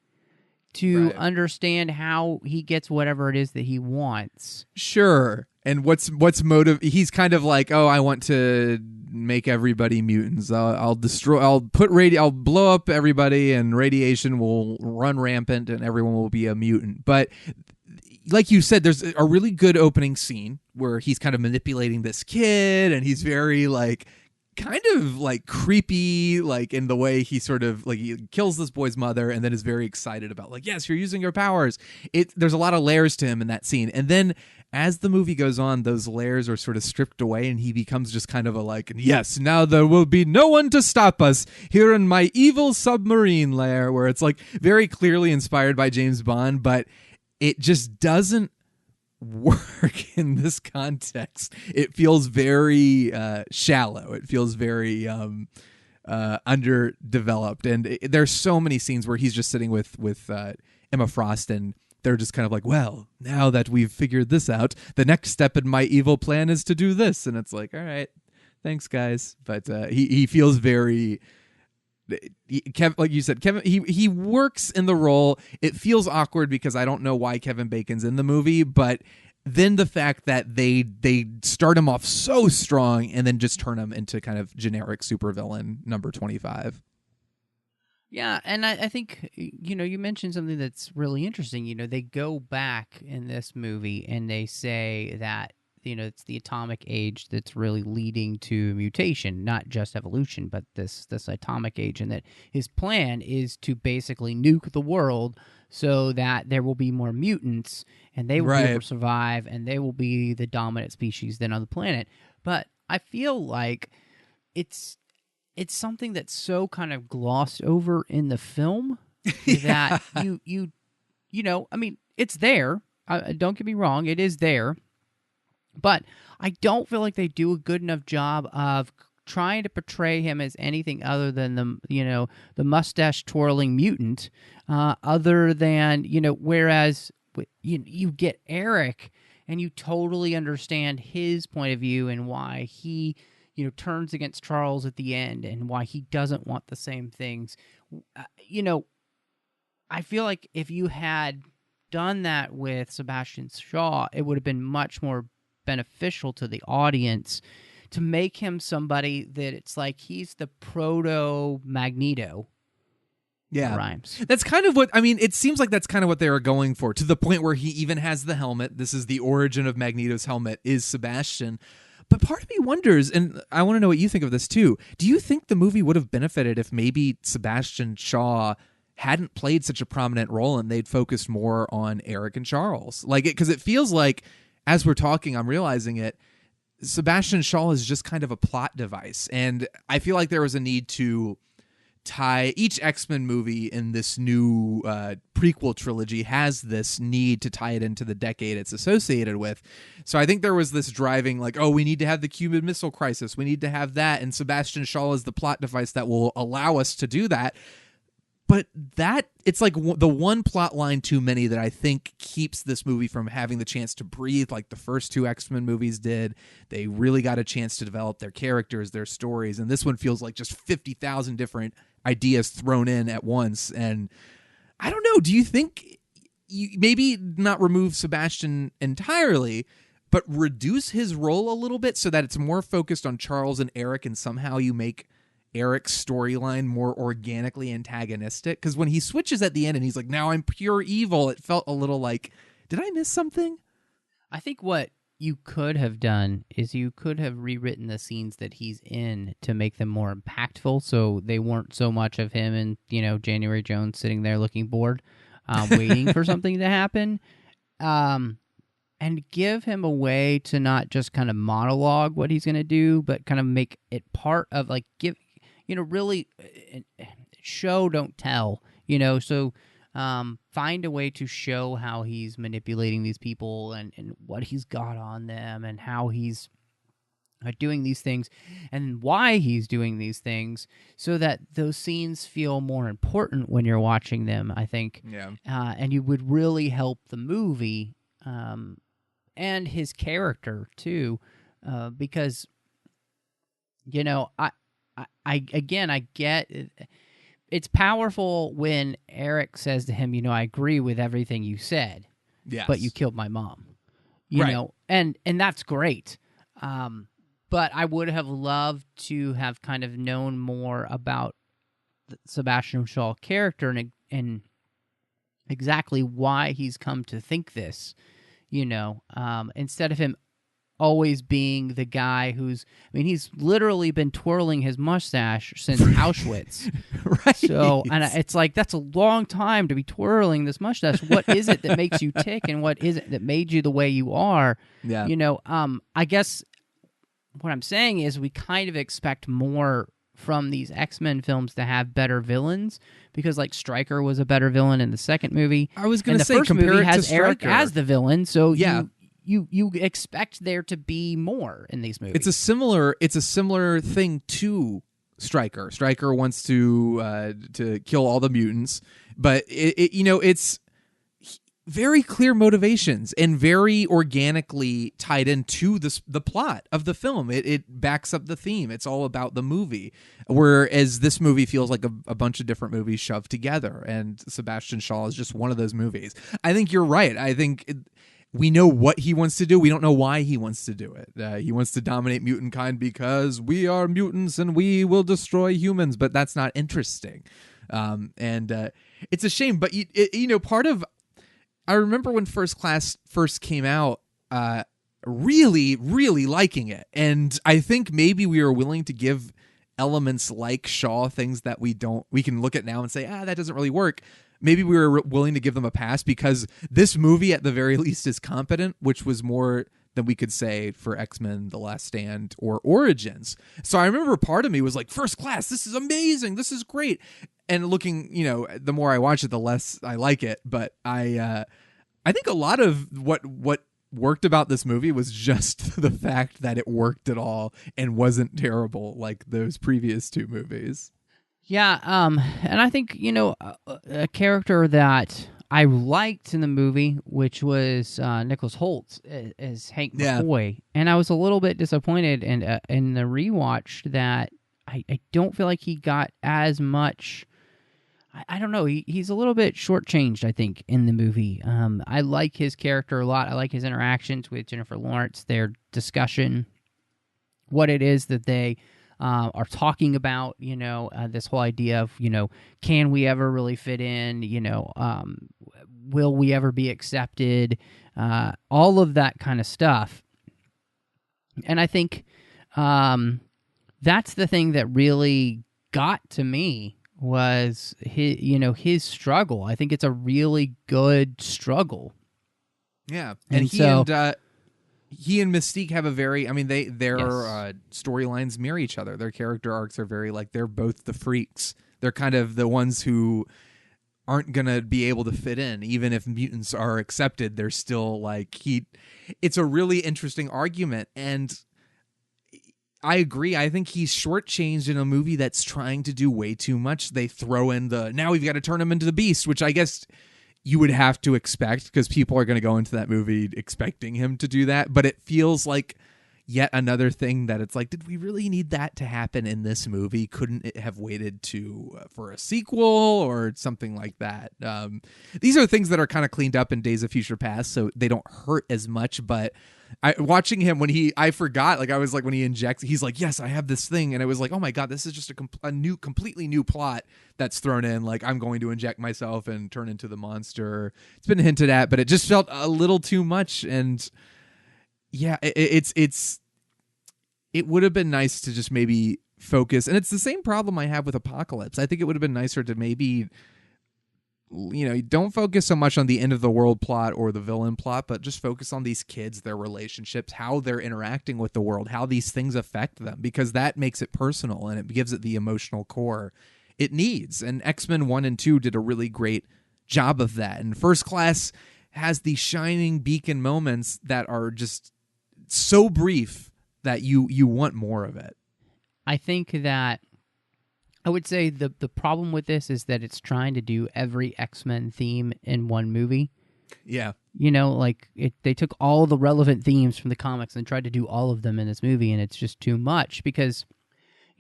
Speaker 2: to understand how he gets whatever it is that he wants.
Speaker 7: Sure. And what's motive? He's kind of like, oh, I want to make everybody mutants. I'll blow up everybody, and radiation will run rampant, and everyone will be a mutant. But like you said, there's a really good opening scene where he's kind of manipulating this kid, and he's very like kind of like creepy, like in the way he sort of like he kills this boy's mother and then is very excited about like, yes, you're using your powers. There's a lot of layers to him in that scene. And then as the movie goes on, those layers are sort of stripped away and he becomes just kind of a like, yes, now there will be no one to stop us here in my evil submarine lair, where it's like very clearly inspired by James Bond, but it just doesn't work in this context. It feels very shallow. It feels very underdeveloped, and there's so many scenes where he's just sitting with Emma Frost, and they're just kind of like, well, now that we've figured this out, the next step in my evil plan is to do this, and it's like, all right, thanks guys. But he feels very Kevin, like you said, Kevin, he works in the role. It feels awkward because I don't know why Kevin Bacon's in the movie, but then the fact that they start him off so strong and then just turn him into kind of generic supervillain number 25.
Speaker 2: Yeah, and I think, you mentioned something that's really interesting. They go back in this movie and they say that, it's the atomic age that's really leading to mutation, not just evolution, but this atomic age, and that his plan is to basically nuke the world so that there will be more mutants, and they will be able to survive, and they will be the dominant species then on the planet. But I feel like it's something that's so kind of glossed over in the film that I mean, it's there. Don't get me wrong, it is there. But I don't feel like they do a good enough job of trying to portray him as anything other than the mustache twirling mutant. Other than whereas you get Eric and you totally understand his point of view and why he turns against Charles at the end and why he doesn't want the same things. I feel like if you had done that with Sebastian Shaw, it would have been much more beneficial to the audience to make him somebody that it's like he's the proto Magneto.
Speaker 7: Yeah,
Speaker 2: rhymes.
Speaker 7: That's kind of what I mean. It seems like that's kind of what they were going for, to the point where he even has the helmet. This is the origin of Magneto's helmet, is Sebastian. But part of me wonders, and I want to know what you think of this too. Do you think the movie would have benefited if maybe Sebastian Shaw hadn't played such a prominent role and they'd focused more on Eric and Charles? Like, because it feels like, as we're talking, I'm realizing it, Sebastian Shaw is just kind of a plot device. And I feel like there was a need to tie each X-Men movie in this new prequel trilogy has this need to tie it into the decade it's associated with. So I think there was this driving like, oh, we need to have the Cuban Missile Crisis. We need to have that. And Sebastian Shaw is the plot device that will allow us to do that. But that, it's like the one plot line too many that I think keeps this movie from having the chance to breathe like the first two X-Men movies did. They really got a chance to develop their characters, their stories, and this one feels like just 50,000 different ideas thrown in at once. And I don't know, do you think you maybe not remove Sebastian entirely, but reduce his role a little bit so that it's more focused on Charles and Eric, and somehow you make Eric's storyline more organically antagonistic? Because when he switches at the end and he's like, now I'm pure evil, it felt a little like, did I miss something?
Speaker 2: I think what you could have done is you could have rewritten the scenes that he's in to make them more impactful, so they weren't so much of him and January Jones sitting there looking bored, waiting for something to happen, and give him a way to not just kind of monologue what he's going to do, but kind of make it part of like really show, don't tell, so find a way to show how he's manipulating these people and what he's got on them and how he's doing these things and why he's doing these things, so that those scenes feel more important when you're watching them, I think.
Speaker 7: Yeah.
Speaker 2: And you would really help the movie and his character too, because I get it's powerful when Eric says to him, I agree with everything you said,
Speaker 7: Yes.
Speaker 2: but you killed my mom, you
Speaker 7: Right.
Speaker 2: know, and that's great. But I would have loved to have kind of known more about the Sebastian Shaw character and exactly why he's come to think this, instead of him always being the guy he's literally been twirling his mustache since Auschwitz.
Speaker 7: Right.
Speaker 2: So, and it's like, that's a long time to be twirling this mustache. What is it that makes you tick, and what is it that made you the way you are?
Speaker 7: Yeah.
Speaker 2: I guess what I'm saying is we kind of expect more from these X-Men films to have better villains, because like Stryker was a better villain in the second movie.
Speaker 7: I was going
Speaker 2: to
Speaker 7: say,
Speaker 2: first
Speaker 7: compare
Speaker 2: movie
Speaker 7: it
Speaker 2: has
Speaker 7: to
Speaker 2: Eric
Speaker 7: Stryker.
Speaker 2: as the villain, so
Speaker 7: Yeah.
Speaker 2: you expect there to be more in these movies.
Speaker 7: It's a similar thing to Stryker. Stryker wants to kill all the mutants, but it's very clear motivations and very organically tied into the plot of the film. It backs up the theme. It's all about the movie, whereas this movie feels like a bunch of different movies shoved together, and Sebastian Shaw is just one of those movies. I think you're right. I think we know what he wants to do. We don't know why he wants to do it. He wants to dominate mutant kind because we are mutants and we will destroy humans, but that's not interesting. And it's a shame. But, part of... I remember when First Class first came out, really, really liking it. And I think maybe we were willing to give elements like Shaw things that we can look at now and say, that doesn't really work. Maybe we were willing to give them a pass because this movie at the very least is competent, which was more than we could say for X-Men, The Last Stand, or Origins. So I remember part of me was like, First Class, this is amazing. This is great. And looking, the more I watch it, the less I like it. But I think a lot of what worked about this movie was just the fact that it worked at all and wasn't terrible like those previous two movies.
Speaker 2: Yeah, and I think, a character that I liked in the movie, which was Nicholas Hoult as Hank McCoy, and I was a little bit disappointed in the rewatch that I don't feel like he got as much... I don't know, he's a little bit shortchanged, I think, in the movie. I like his character a lot. I like his interactions with Jennifer Lawrence, their discussion, what it is that they... are talking about, this whole idea of, can we ever really fit in, will we ever be accepted, all of that kind of stuff. And I think that's the thing that really got to me was his struggle. I think it's a really good struggle.
Speaker 7: Yeah.
Speaker 2: And
Speaker 7: he and Mystique have a very, their
Speaker 2: Yes.
Speaker 7: storylines mirror each other. Their character arcs are very they're both the freaks. They're kind of the ones who aren't going to be able to fit in. Even if mutants are accepted, they're still it's a really interesting argument. And I agree. I think he's shortchanged in a movie that's trying to do way too much. They throw in now we've got to turn him into the Beast, which I guess you would have to expect because people are going to go into that movie expecting him to do that. But it feels like yet another thing that it's like, did we really need that to happen in this movie? Couldn't it have waited for a sequel or something like that? These are things that are kind of cleaned up in Days of Future Past, so they don't hurt as much. But watching him I forgot, I was like, when he injects, he's like, yes, I have this thing. And it was like, oh my God, this is just a completely new plot that's thrown in. Like, I'm going to inject myself and turn into the monster. It's been hinted at, but it just felt a little too much. And yeah, it would have been nice to just maybe focus. And it's the same problem I have with Apocalypse. I think it would have been nicer to maybe, don't focus so much on the end of the world plot or the villain plot, but just focus on these kids, their relationships, how they're interacting with the world, how these things affect them, because that makes it personal and it gives it the emotional core it needs. And X-Men 1 and 2 did a really great job of that. And First Class has these shining beacon moments that are just so brief that you want more of it.
Speaker 2: I think that I would say the problem with this is that it's trying to do every X-Men theme in one movie.
Speaker 7: Yeah.
Speaker 2: Like they took all the relevant themes from the comics and tried to do all of them in this movie, and it's just too much because,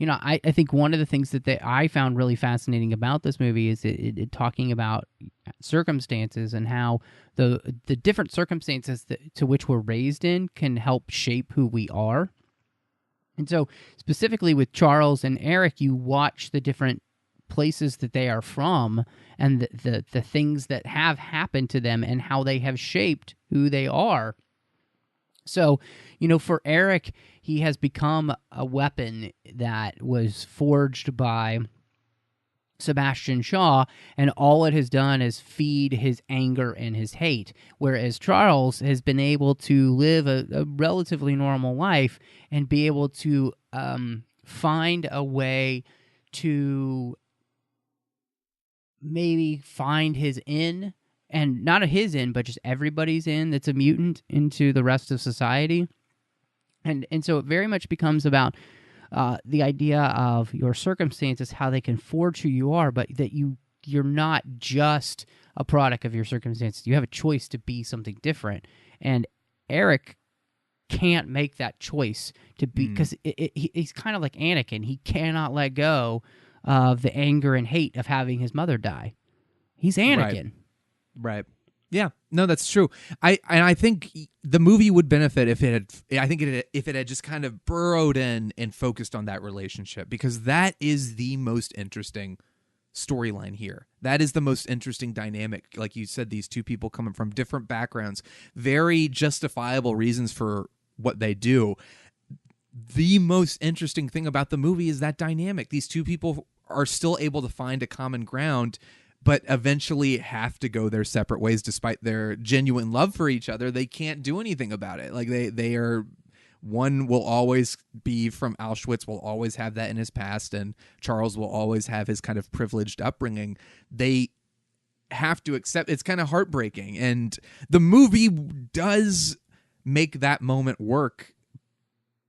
Speaker 2: I think one of the things that I found really fascinating about this movie is it talking about circumstances and how the different circumstances to which we're raised in can help shape who we are. And so specifically with Charles and Eric, you watch the different places that they are from and the things that have happened to them and how they have shaped who they are. So, for Eric, he has become a weapon that was forged by Sebastian Shaw, and all it has done is feed his anger and his hate, whereas Charles has been able to live a relatively normal life and be able to find a way to maybe find his in, and not his in, but just everybody's in that's a mutant into the rest of society. And so it very much becomes about the idea of your circumstances, how they can forge who you are, but that you're not just a product of your circumstances. You have a choice to be something different. And Eric can't make that choice to be, because he's kind of like Anakin. He cannot let go of the anger and hate of having his mother die. He's Anakin.
Speaker 7: Right. Yeah. No, that's true. I think the movie would benefit if it had just kind of burrowed in and focused on that relationship, because that is the most interesting storyline here. That is the most interesting dynamic. Like you said, these two people coming from different backgrounds, very justifiable reasons for what they do. The most interesting thing about the movie is that dynamic. These two people are still able to find a common ground, but eventually have to go their separate ways despite their genuine love for each other. They can't do anything about it. Like they are, one will always be from Auschwitz, will always have that in his past, and Charles will always have his kind of privileged upbringing. They have to accept, it's kind of heartbreaking. And the movie does make that moment work.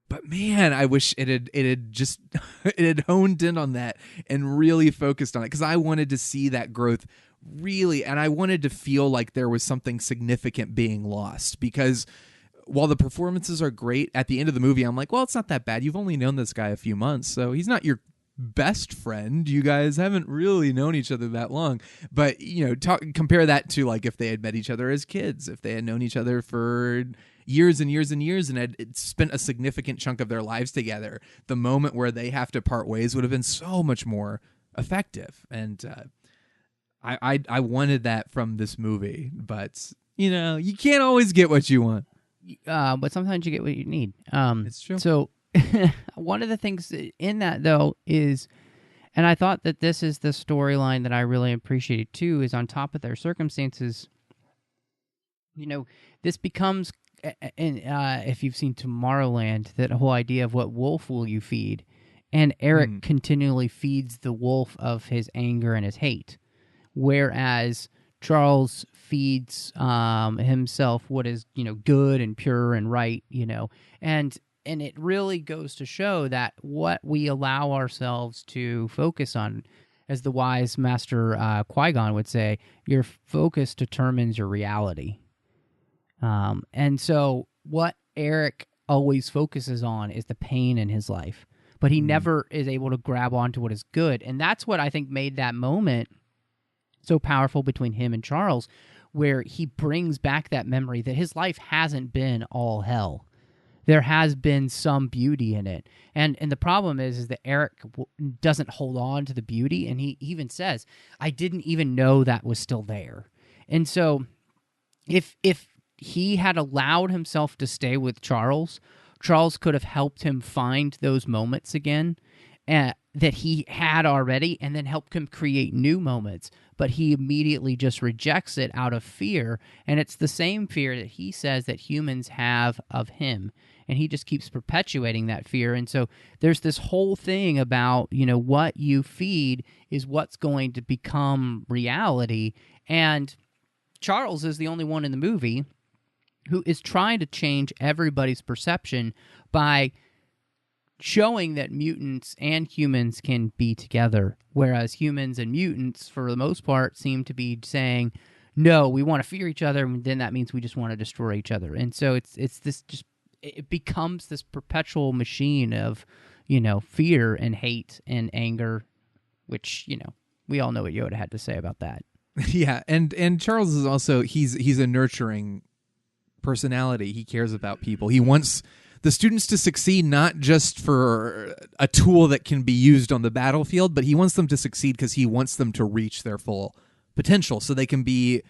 Speaker 7: But man, I wish it had just it had honed in on that and really focused on it, because I wanted to see that growth really, and I wanted to feel like there was something significant being lost. Because while the performances are great, at the end of the movie, I'm like, well, it's not that bad. You've only known this guy a few months, so he's not your best friend. You guys haven't really known each other that long. But compare that to like if they had met each other as kids, if they had known each other for years and years and years and had spent a significant chunk of their lives together, the moment where they have to part ways would have been so much more effective. And I wanted that from this movie, but you can't always get what you want.
Speaker 2: But sometimes you get what you need.
Speaker 7: It's true.
Speaker 2: So one of the things in that, though, is, and I thought that this is the storyline that I really appreciated too, is on top of their circumstances, this becomes, and if you've seen Tomorrowland, that whole idea of what wolf will you feed, and Eric continually feeds the wolf of his anger and his hate, whereas Charles feeds himself what is good and pure and right, and it really goes to show that what we allow ourselves to focus on, as the wise master Qui-Gon would say, your focus determines your reality. And so what Eric always focuses on is the pain in his life, but he never is able to grab onto what is good. And that's what I think made that moment so powerful between him and Charles, where he brings back that memory that his life hasn't been all hell. There has been some beauty in it. And the problem is that Eric doesn't hold on to the beauty, and he even says, I didn't even know that was still there. And so if he had allowed himself to stay with Charles, Charles could have helped him find those moments again that he had already, and then helped him create new moments. But he immediately just rejects it out of fear, and it's the same fear that he says that humans have of him, and he just keeps perpetuating that fear. And so there's this whole thing about, what you feed is what's going to become reality, and Charles is the only one in the movie who is trying to change everybody's perception by showing that mutants and humans can be together, whereas humans and mutants, for the most part, seem to be saying, no, we want to fear each other, and then that means we just want to destroy each other. And so it's this just, it becomes this perpetual machine of, fear and hate and anger, which, we all know what Yoda had to say about that.
Speaker 7: Yeah, and Charles is also, he's a nurturing personality. He cares about people. He wants the students to succeed, not just for a tool that can be used on the battlefield, but he wants them to succeed because he wants them to reach their full potential so they can be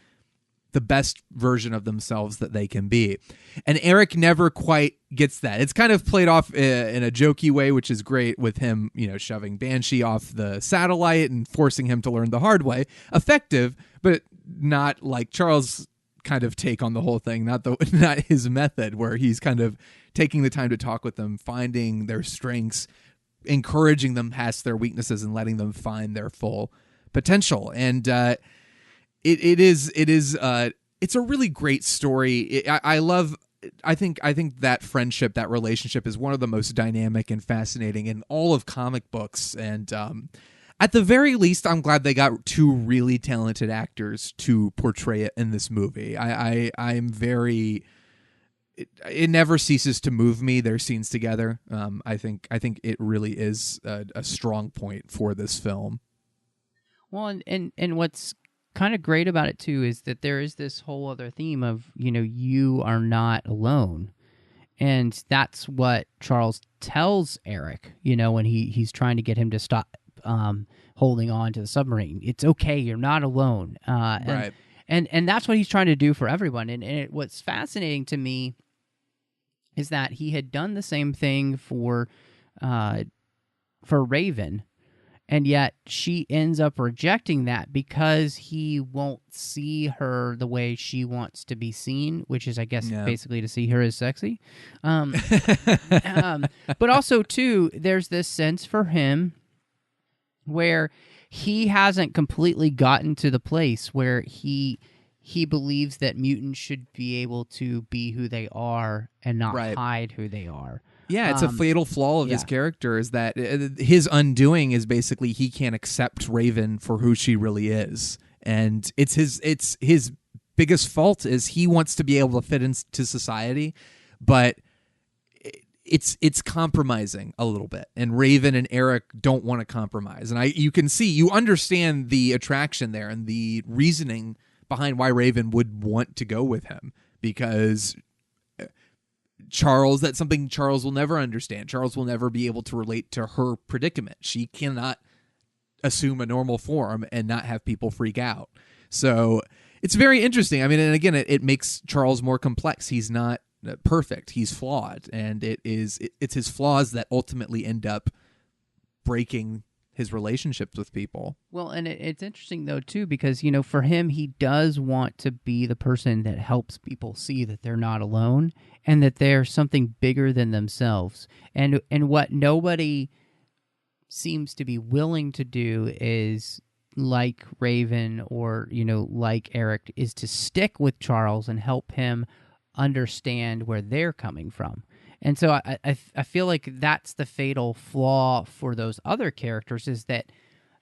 Speaker 7: the best version of themselves that they can be. And Eric never quite gets that. It's kind of played off in a jokey way, which is great, with him, shoving Banshee off the satellite and forcing him to learn the hard way. Effective, but not like Charles' kind of take on the whole thing, not his method, where he's kind of taking the time to talk with them, finding their strengths, encouraging them past their weaknesses, and letting them find their full potential. And it's a really great story. I think that friendship, that relationship, is one of the most dynamic and fascinating in all of comic books. And at the very least, I'm glad they got two really talented actors to portray it in this movie. I'm very. It never ceases to move me, their scenes together. I think it really is a strong point for this film.
Speaker 2: Well, and what's kind of great about it too is that there is this whole other theme of, you are not alone. And that's what Charles tells Eric, when he's trying to get him to stop holding on to the submarine. It's okay, you're not alone.
Speaker 7: Right.
Speaker 2: And that's what he's trying to do for everyone. And what's fascinating to me is that he had done the same thing for Raven, and yet she ends up rejecting that because he won't see her the way she wants to be seen, which is, I guess, basically to see her as sexy. But also, too, there's this sense for him where he hasn't completely gotten to the place where he believes that mutants should be able to be who they are and not hide who they are.
Speaker 7: Yeah, it's a fatal flaw of his character, is that his undoing is basically he can't accept Raven for who she really is. And it's his biggest fault is he wants to be able to fit into society, but it's compromising a little bit. And Raven and Eric don't want to compromise. And you understand the attraction there and the reasoning behind why Raven would want to go with him, because that's something Charles will never understand. Charles will never be able to relate to her predicament. She cannot assume a normal form and not have people freak out. So it's very interesting. I mean, and again, it makes Charles more complex. He's not perfect. He's flawed, and it's his flaws that ultimately end up breaking his relationships with people.
Speaker 2: Well, and it's interesting, though, too, because, for him, he does want to be the person that helps people see that they're not alone and that they're something bigger than themselves. And what nobody seems to be willing to do is, like Raven or, like Eric, is to stick with Charles and help him understand where they're coming from. And so I feel like that's the fatal flaw for those other characters, is that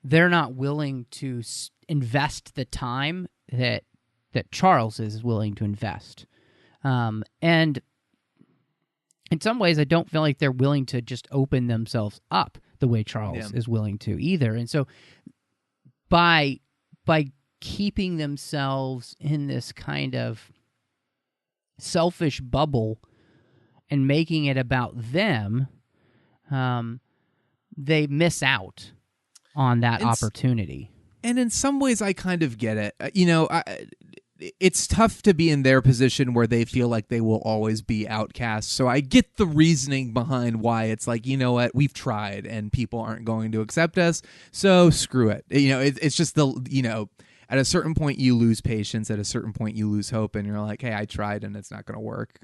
Speaker 2: they're not willing to invest the time that Charles is willing to invest. And in some ways, I don't feel like they're willing to just open themselves up the way Charles is willing to either. And so by keeping themselves in this kind of selfish bubble and making it about them, they miss out on that opportunity.
Speaker 7: And in some ways, I kind of get it. It's tough to be in their position where they feel like they will always be outcasts. So I get the reasoning behind why it's like, you know what, we've tried and people aren't going to accept us, so screw it. It's just at a certain point you lose patience, at a certain point you lose hope, and you're like, hey, I tried and it's not going to work.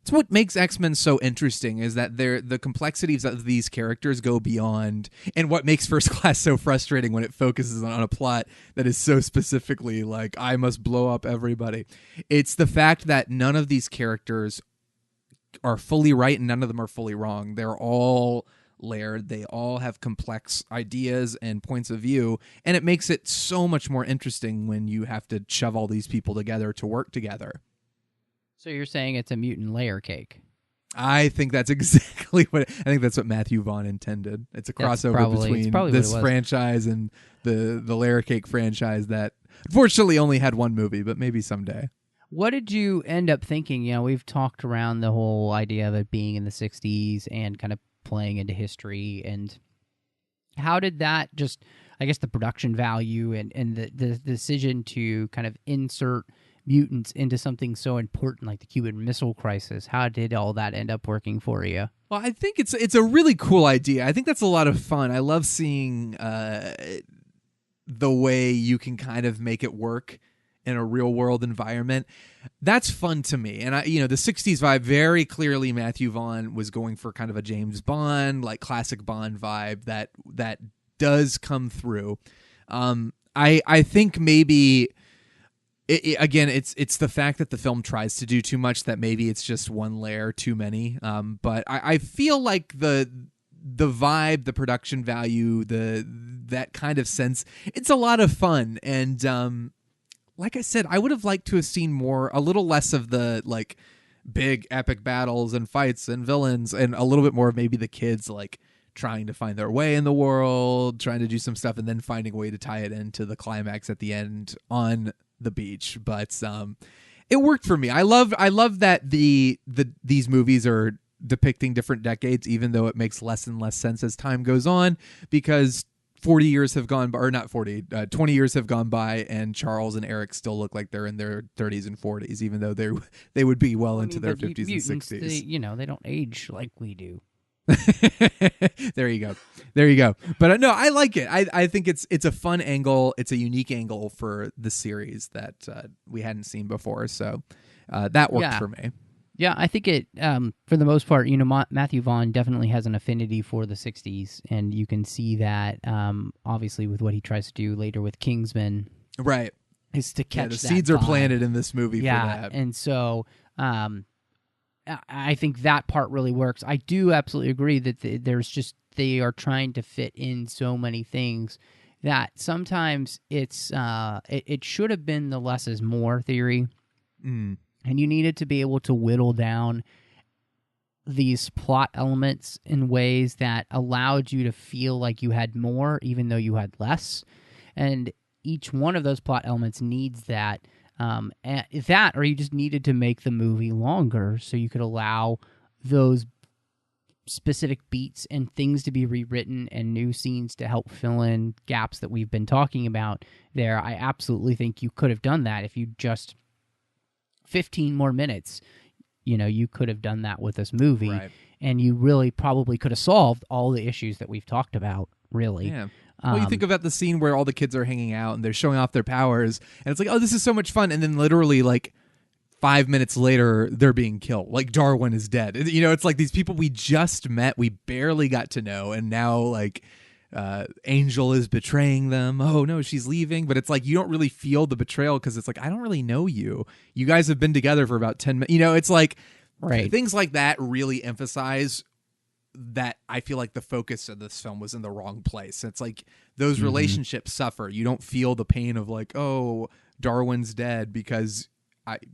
Speaker 7: It's what makes X-Men so interesting, is that the complexities of these characters go beyond, and what makes First Class so frustrating when it focuses on a plot that is so specifically like, I must blow up everybody. It's the fact that none of these characters are fully right and none of them are fully wrong. They're all layer. They all have complex ideas and points of view, and it makes it so much more interesting when you have to shove all these people together to work together.
Speaker 2: So you're saying it's a mutant layer cake?
Speaker 7: I think that's exactly what Matthew Vaughn intended. It's a crossover between this franchise and the Layer Cake franchise that unfortunately only had one movie, but maybe someday.
Speaker 2: What did you end up thinking? You know, we've talked around the whole idea of it being in the 60s and kind of playing into history, and how did that just, I guess, the production value and the decision to kind of insert mutants into something so important like the Cuban Missile Crisis, how did all that end up working for you?
Speaker 7: Well, I think it's a really cool idea. I think that's a lot of fun. I love seeing the way you can kind of make it work in a real world environment. That's fun to me. And the 60s vibe, very clearly Matthew Vaughn was going for kind of a James Bond, like classic Bond vibe that does come through. I think maybe again, it's the fact that the film tries to do too much that maybe it's just one layer too many. But I feel like the vibe, the production value, that kind of sense, it's a lot of fun. And like I said, I would have liked to have seen a little less of the like big epic battles and fights and villains, and a little bit more of maybe the kids like trying to find their way in the world, trying to do some stuff, and then finding a way to tie it into the climax at the end on the beach. But it worked for me. I love that these movies are depicting different decades, even though it makes less and less sense as time goes on, because 20 years have gone by, and Charles and Eric still look like they're in their 30s and 40s, even though they would be well into their 50s and 60s.
Speaker 2: They don't age like we do.
Speaker 7: There you go. But no, I like it. I think it's a fun angle. It's a unique angle for the series that we hadn't seen before. So that worked for me.
Speaker 2: Yeah, I think it, for the most part, Matthew Vaughn definitely has an affinity for the 60s, and you can see that, obviously, with what he tries to do later with Kingsman.
Speaker 7: Right.
Speaker 2: Is to catch
Speaker 7: the
Speaker 2: that
Speaker 7: seeds
Speaker 2: vibe.
Speaker 7: Are planted in this movie for that.
Speaker 2: And so I think that part really works. I do absolutely agree that they are trying to fit in so many things that sometimes it's it should have been the less is more theory. And you needed to be able to whittle down these plot elements in ways that allowed you to feel like you had more, even though you had less. And each one of those plot elements needs that. Or you just needed to make the movie longer so you could allow those specific beats and things to be rewritten and new scenes to help fill in gaps that we've been talking about there. I absolutely think you could have done that if you just 15 more minutes, you could have done that with this movie.
Speaker 7: Right.
Speaker 2: And you really probably could have solved all the issues that we've talked about, really.
Speaker 7: Yeah. Well, you think about the scene where all the kids are hanging out and they're showing off their powers, and it's like, oh, this is so much fun. And then literally, like, 5 minutes later, they're being killed. Like, Darwin is dead. It's like these people we just met, we barely got to know, and now, like, Angel is betraying them. Oh no, she's leaving. But it's like you don't really feel the betrayal because it's like, I don't really know you. You guys have been together for about 10 minutes. It's like things like that really emphasize that I feel like the focus of this film was in the wrong place. It's like those relationships suffer. You don't feel the pain of like, oh, Darwin's dead because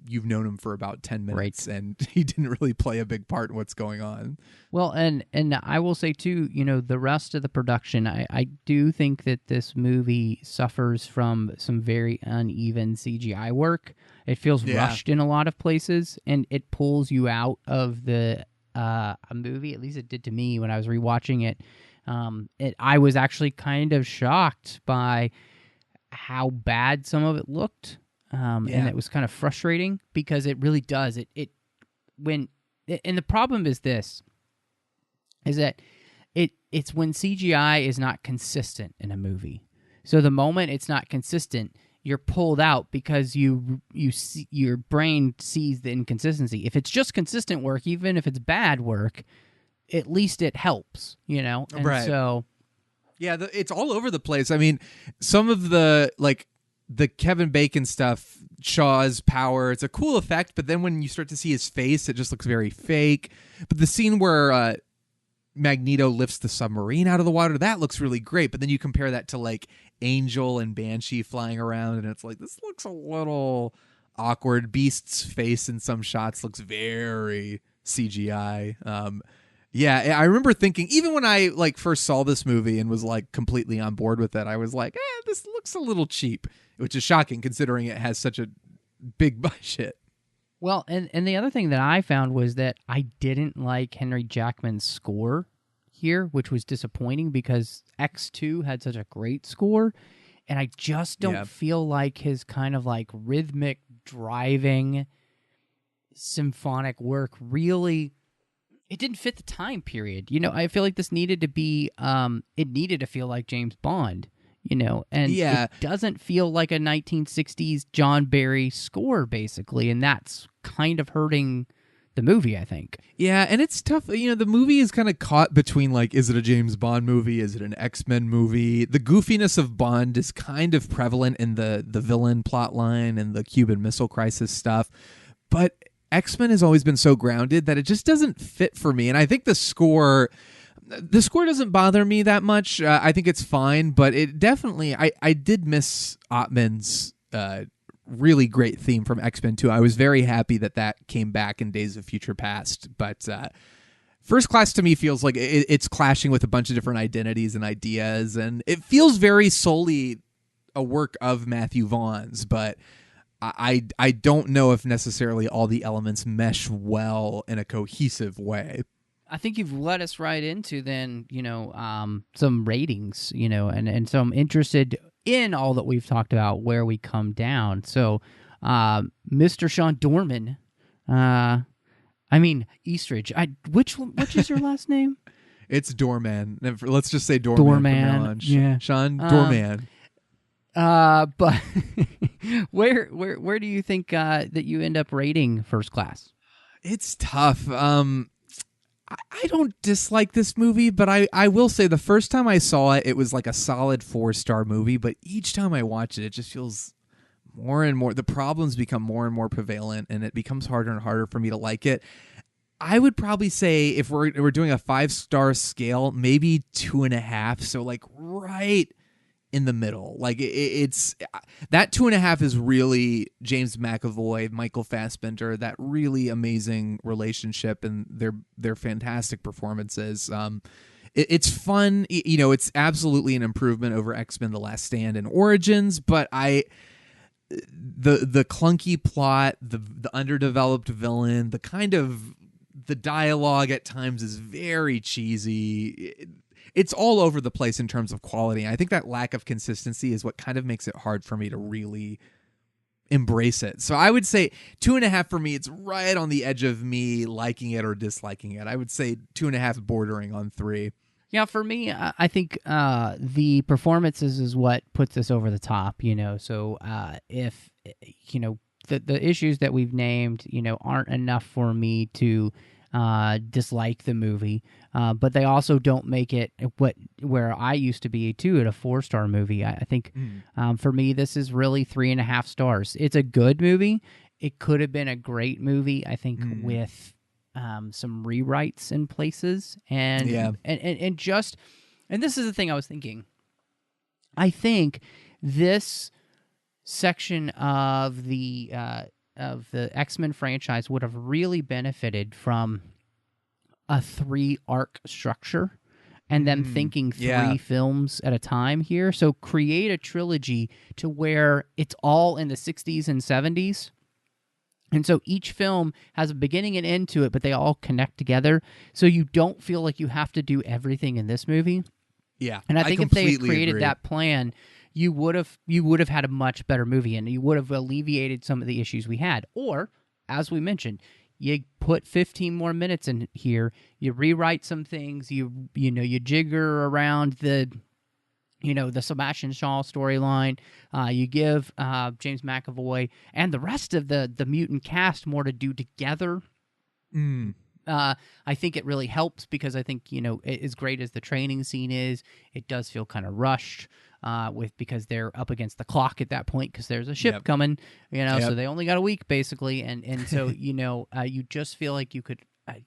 Speaker 7: you've known him for about 10 minutes and he didn't really play a big part in what's going on.
Speaker 2: Well, and I will say too, the rest of the production, I do think that this movie suffers from some very uneven CGI work. It feels rushed in a lot of places, and it pulls you out of the a movie. At least it did to me when I was rewatching it. I was actually kind of shocked by how bad some of it looked. And it was kind of frustrating because it really does. And the problem is this, is that it's when CGI is not consistent in a movie. So the moment it's not consistent, you're pulled out because you see, your brain sees the inconsistency. If it's just consistent work, even if it's bad work, at least it helps, And so,
Speaker 7: yeah, it's all over the place. I mean, some of the Kevin Bacon stuff, Shaw's power, it's a cool effect, but then when you start to see his face, it just looks very fake. But the scene where Magneto lifts the submarine out of the water. That looks really great. But then you compare that to like Angel and Banshee flying around, and it's like, this looks a little awkward. Beast's face in some shots looks very CGI. Yeah, I remember thinking, even when I like first saw this movie and was like completely on board with it, I was like, this looks a little cheap, which is shocking considering it has such a big budget.
Speaker 2: Well, and the other thing that I found was that I didn't like Henry Jackman's score here, which was disappointing because X2 had such a great score, and I just don't feel like his kind of like rhythmic driving symphonic work really, it didn't fit the time period. I feel like this needed to be it needed to feel like James Bond, and it doesn't feel like a 1960s John Barry score basically, and that's kind of hurting the movie, I think.
Speaker 7: Yeah, and it's tough. The movie is kind of caught between like, is it a James Bond movie? Is it an X-Men movie? The goofiness of Bond is kind of prevalent in the villain plot line and the Cuban Missile Crisis stuff, but X-Men has always been so grounded that it just doesn't fit for me. And I think the score doesn't bother me that much. I think it's fine, but it definitely, I did miss Ottman's really great theme from X-Men 2. I was very happy that came back in Days of Future Past, but First Class to me feels like it's clashing with a bunch of different identities and ideas, and it feels very solely a work of Matthew Vaughn's, but I don't know if necessarily all the elements mesh well in a cohesive way.
Speaker 2: I think you've led us right into then, some ratings, and so I'm interested in all that we've talked about, where we come down. So, Mr. Sean Dorman, Eastridge. Which is your last name?
Speaker 7: It's Dorman. Let's just say Dorman.
Speaker 2: Dorman. Yeah.
Speaker 7: Sean Dorman.
Speaker 2: But where do you think that you end up rating First Class?
Speaker 7: It's tough. I don't dislike this movie, but I will say the first time I saw it, it was like a solid 4-star movie. But each time I watch it, it just feels more and more, the problems become more and more prevalent, and it becomes harder and harder for me to like it. I would probably say, if we're doing a 5-star scale, maybe 2.5. So like right in the middle. Like it's that 2.5 is really James McAvoy, Michael Fassbender, that really amazing relationship, and their fantastic performances. It's fun. It's absolutely an improvement over X-Men: The Last Stand and Origins, but the clunky plot, the underdeveloped villain, the dialogue at times is very cheesy. It's all over the place in terms of quality. I think that lack of consistency is what kind of makes it hard for me to really embrace it. So I would say 2.5 for me. It's right on the edge of me liking it or disliking it. I would say 2.5 bordering on 3.
Speaker 2: Yeah, for me, I think the performances is what puts this over the top, So if, the issues that we've named, aren't enough for me to dislike the movie, but they also don't make it where I used to be too at a 4-star movie. I think for me, this is really 3.5 stars. It's a good movie. It could have been a great movie, I think, with some rewrites in places, and this is the thing I was thinking. I think this section of the X-Men franchise would have really benefited from a 3-arc structure and them thinking 3 films at a time here. So create a trilogy to where it's all in the 60s and 70s. And so each film has a beginning and end to it, but they all connect together. So you don't feel like you have to do everything in this movie.
Speaker 7: Yeah.
Speaker 2: And I think if they had created that plan, you would have had a much better movie, and you would have alleviated some of the issues we had. Or, as we mentioned, you put 15 more minutes in here, you rewrite some things, you jigger around the Sebastian Shaw storyline, you give James McAvoy and the rest of the mutant cast more to do together. I think it really helps because I think, as great as the training scene is, it does feel kind of rushed because they're up against the clock at that point because there's a ship coming, so they only got a week basically. And so, you just feel like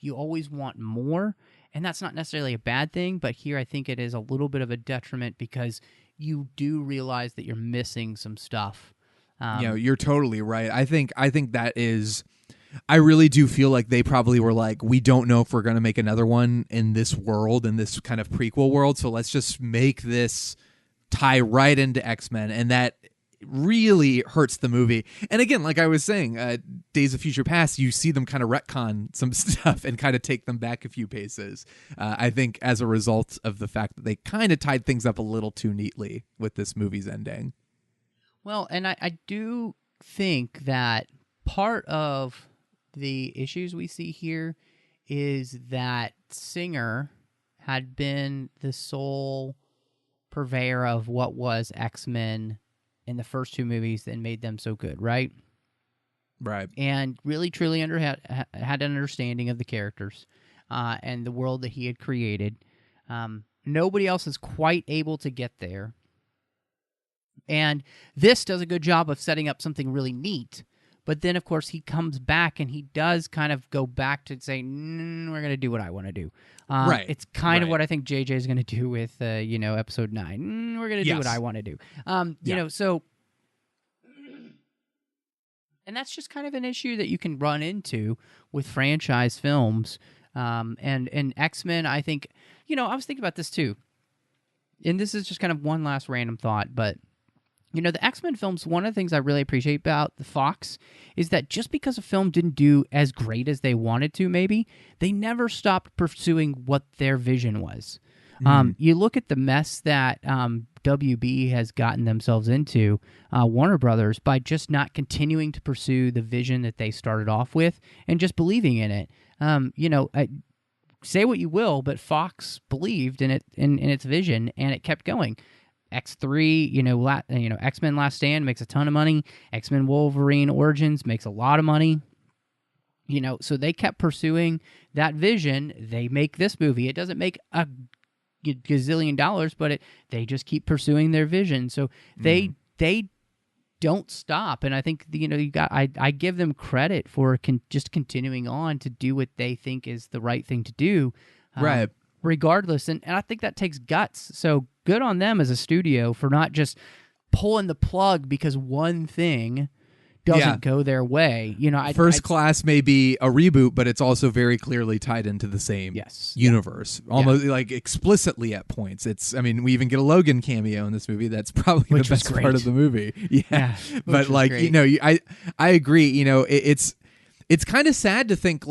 Speaker 2: you always want more. And that's not necessarily a bad thing, but here I think it is a little bit of a detriment because you do realize that you're missing some stuff.
Speaker 7: You're totally right. I think that is. I really do feel like they probably were like, we don't know if we're going to make another one in this world, in this kind of prequel world, so let's just make this tie right into X-Men, and that really hurts the movie. And again, like I was saying, Days of Future Past, you see them kind of retcon some stuff and kind of take them back a few paces. I think as a result of the fact that they kind of tied things up a little too neatly with this movie's ending.
Speaker 2: Well, and I do think that part of the issues we see here is that Singer had been the sole purveyor of what was X-Men in the first two movies that made them so good, right?
Speaker 7: Right.
Speaker 2: And really, truly had an understanding of the characters and the world that he had created. Nobody else is quite able to get there. And this does a good job of setting up something really neat. But then, of course, he comes back and he does kind of go back to saying, we're going to do what I want to do.
Speaker 7: Right.
Speaker 2: It's kind of what I think JJ is going to do with, episode 9. We're going to do what I want to do. So... And that's just kind of an issue that you can run into with franchise films. And X-Men, I think... I was thinking about this, too. And this is just kind of one last random thought, but... the X-Men films, one of the things I really appreciate about the Fox is that just because a film didn't do as great as they wanted to, maybe, they never stopped pursuing what their vision was. You look at the mess that WB has gotten themselves into, Warner Brothers, by just not continuing to pursue the vision that they started off with and just believing in it. Say what you will, but Fox believed in it, in its vision, and it kept going. X3, X-Men Last Stand makes a ton of money. X-Men Wolverine Origins makes a lot of money. So they kept pursuing that vision. They make this movie. It doesn't make a gazillion dollars, but they just keep pursuing their vision. So they don't stop. And I think I give them credit for just continuing on to do what they think is the right thing to do.
Speaker 7: Right.
Speaker 2: Regardless, and I think that takes guts. So good on them as a studio for not just pulling the plug because one thing doesn't go their way.
Speaker 7: First Class may be a reboot, but it's also very clearly tied into the same universe, almost like explicitly at points. We even get a Logan cameo in this movie. That's probably the best part of the movie. But I agree. It's kind of sad to think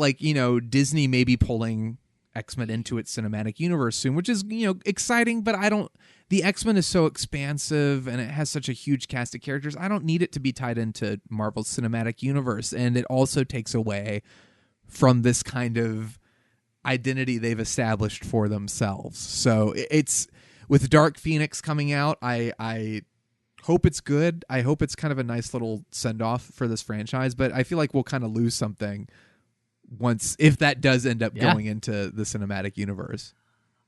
Speaker 7: Disney may be pulling X-Men into its cinematic universe soon, which is, exciting, but the X-Men is so expansive and it has such a huge cast of characters. I don't need it to be tied into Marvel's cinematic universe. And it also takes away from this kind of identity they've established for themselves. So it's with Dark Phoenix coming out, I hope it's good. I hope it's kind of a nice little send off for this franchise, but I feel like we'll kind of lose something if that does end up going into the cinematic universe.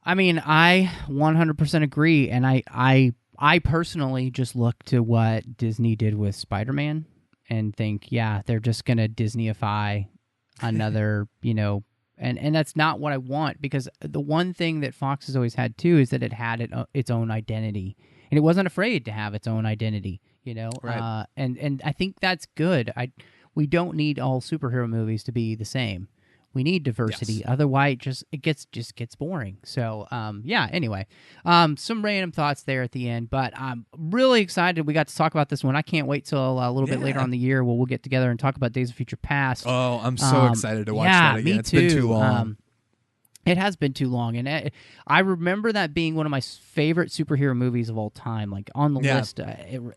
Speaker 2: I 100% agree, and I personally just look to what Disney did with Spider-Man and think, they're just going to Disneyify another, and that's not what I want, because the one thing that Fox has always had too is that it had its own identity, and it wasn't afraid to have its own identity,
Speaker 7: Right.
Speaker 2: And I think that's good. We don't need all superhero movies to be the same. We need diversity.
Speaker 7: Yes.
Speaker 2: Otherwise, it just gets boring. So, anyway, some random thoughts there at the end, but I'm really excited we got to talk about this one. I can't wait till a little bit later on in the year where we'll get together and talk about Days of Future Past.
Speaker 7: Oh, I'm so excited to watch that again. It's been too long.
Speaker 2: It has been too long, and I remember that being one of my favorite superhero movies of all time. Like on the list,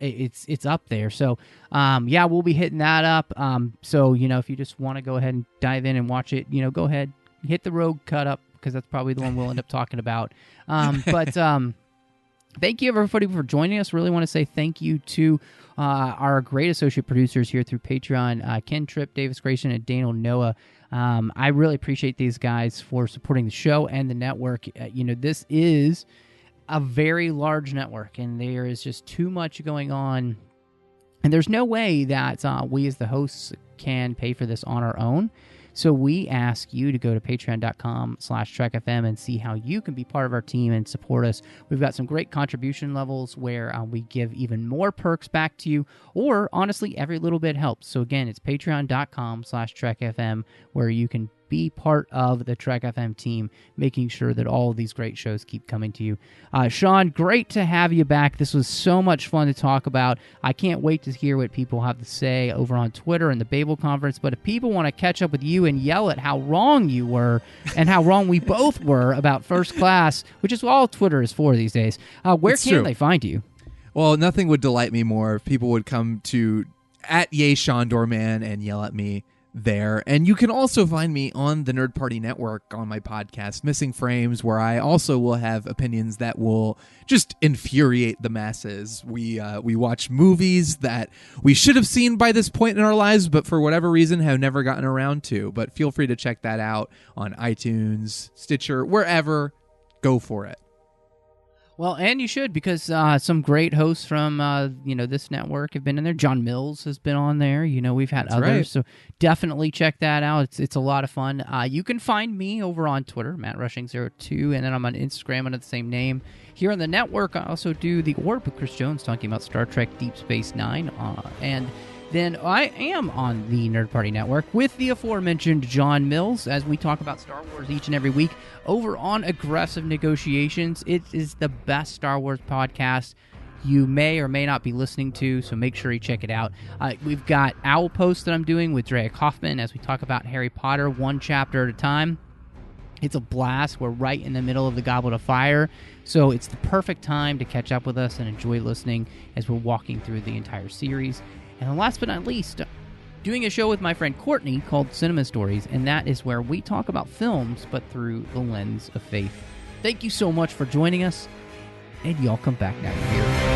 Speaker 2: it's up there. So, we'll be hitting that up. So if you just want to go ahead and dive in and watch it, go ahead, hit the road cut up because that's probably the one we'll end up talking about. But thank you everybody for joining us. Really want to say thank you to our great associate producers here through Patreon, Ken Tripp, Davis Grayson, and Daniel Noah. I really appreciate these guys for supporting the show and the network. This is a very large network, and there is just too much going on. And there's no way that we as the hosts can pay for this on our own. So we ask you to go to patreon.com/TrekFM and see how you can be part of our team and support us. We've got some great contribution levels where we give even more perks back to you, or honestly, every little bit helps. So again, it's patreon.com/TrekFM where you can be part of the Trek FM team, making sure that all of these great shows keep coming to you. Shawn, great to have you back. This was so much fun to talk about. I can't wait to hear what people have to say over on Twitter and the Babel Conference, but if people want to catch up with you and yell at how wrong you were and how wrong we both were about First Class, which is all Twitter is for these days, where can they find you?
Speaker 7: Well, nothing would delight me more if people would come to @YayShawnDoorman and yell at me there. And you can also find me on the Nerd Party Network on my podcast, Missing Frames, where I also will have opinions that will just infuriate the masses. We watch movies that we should have seen by this point in our lives, but for whatever reason have never gotten around to. But feel free to check that out on iTunes, Stitcher, wherever. Go for it.
Speaker 2: Well, and you should, because some great hosts from this network have been in there. John Mills has been on there. We've had others,
Speaker 7: right.
Speaker 2: So definitely check that out. It's a lot of fun. You can find me over on Twitter, MattRushing02, and then I'm on Instagram under the same name. Here on the network, I also do The Orb with Chris Jones, talking about Star Trek Deep Space Nine, and then I am on the Nerd Party Network with the aforementioned John Mills as we talk about Star Wars each and every week over on Aggressive Negotiations. It is the best Star Wars podcast you may or may not be listening to, so make sure you check it out. We've got Owl Post that I'm doing with Drea Kaufman as we talk about Harry Potter one chapter at a time. It's a blast. We're right in the middle of the Goblet of Fire, so it's the perfect time to catch up with us and enjoy listening as we're walking through the entire series. And then last but not least, doing a show with my friend Courtney called Cinema Stories, and that is where we talk about films, but through the lens of faith. Thank you so much for joining us, and y'all come back now here.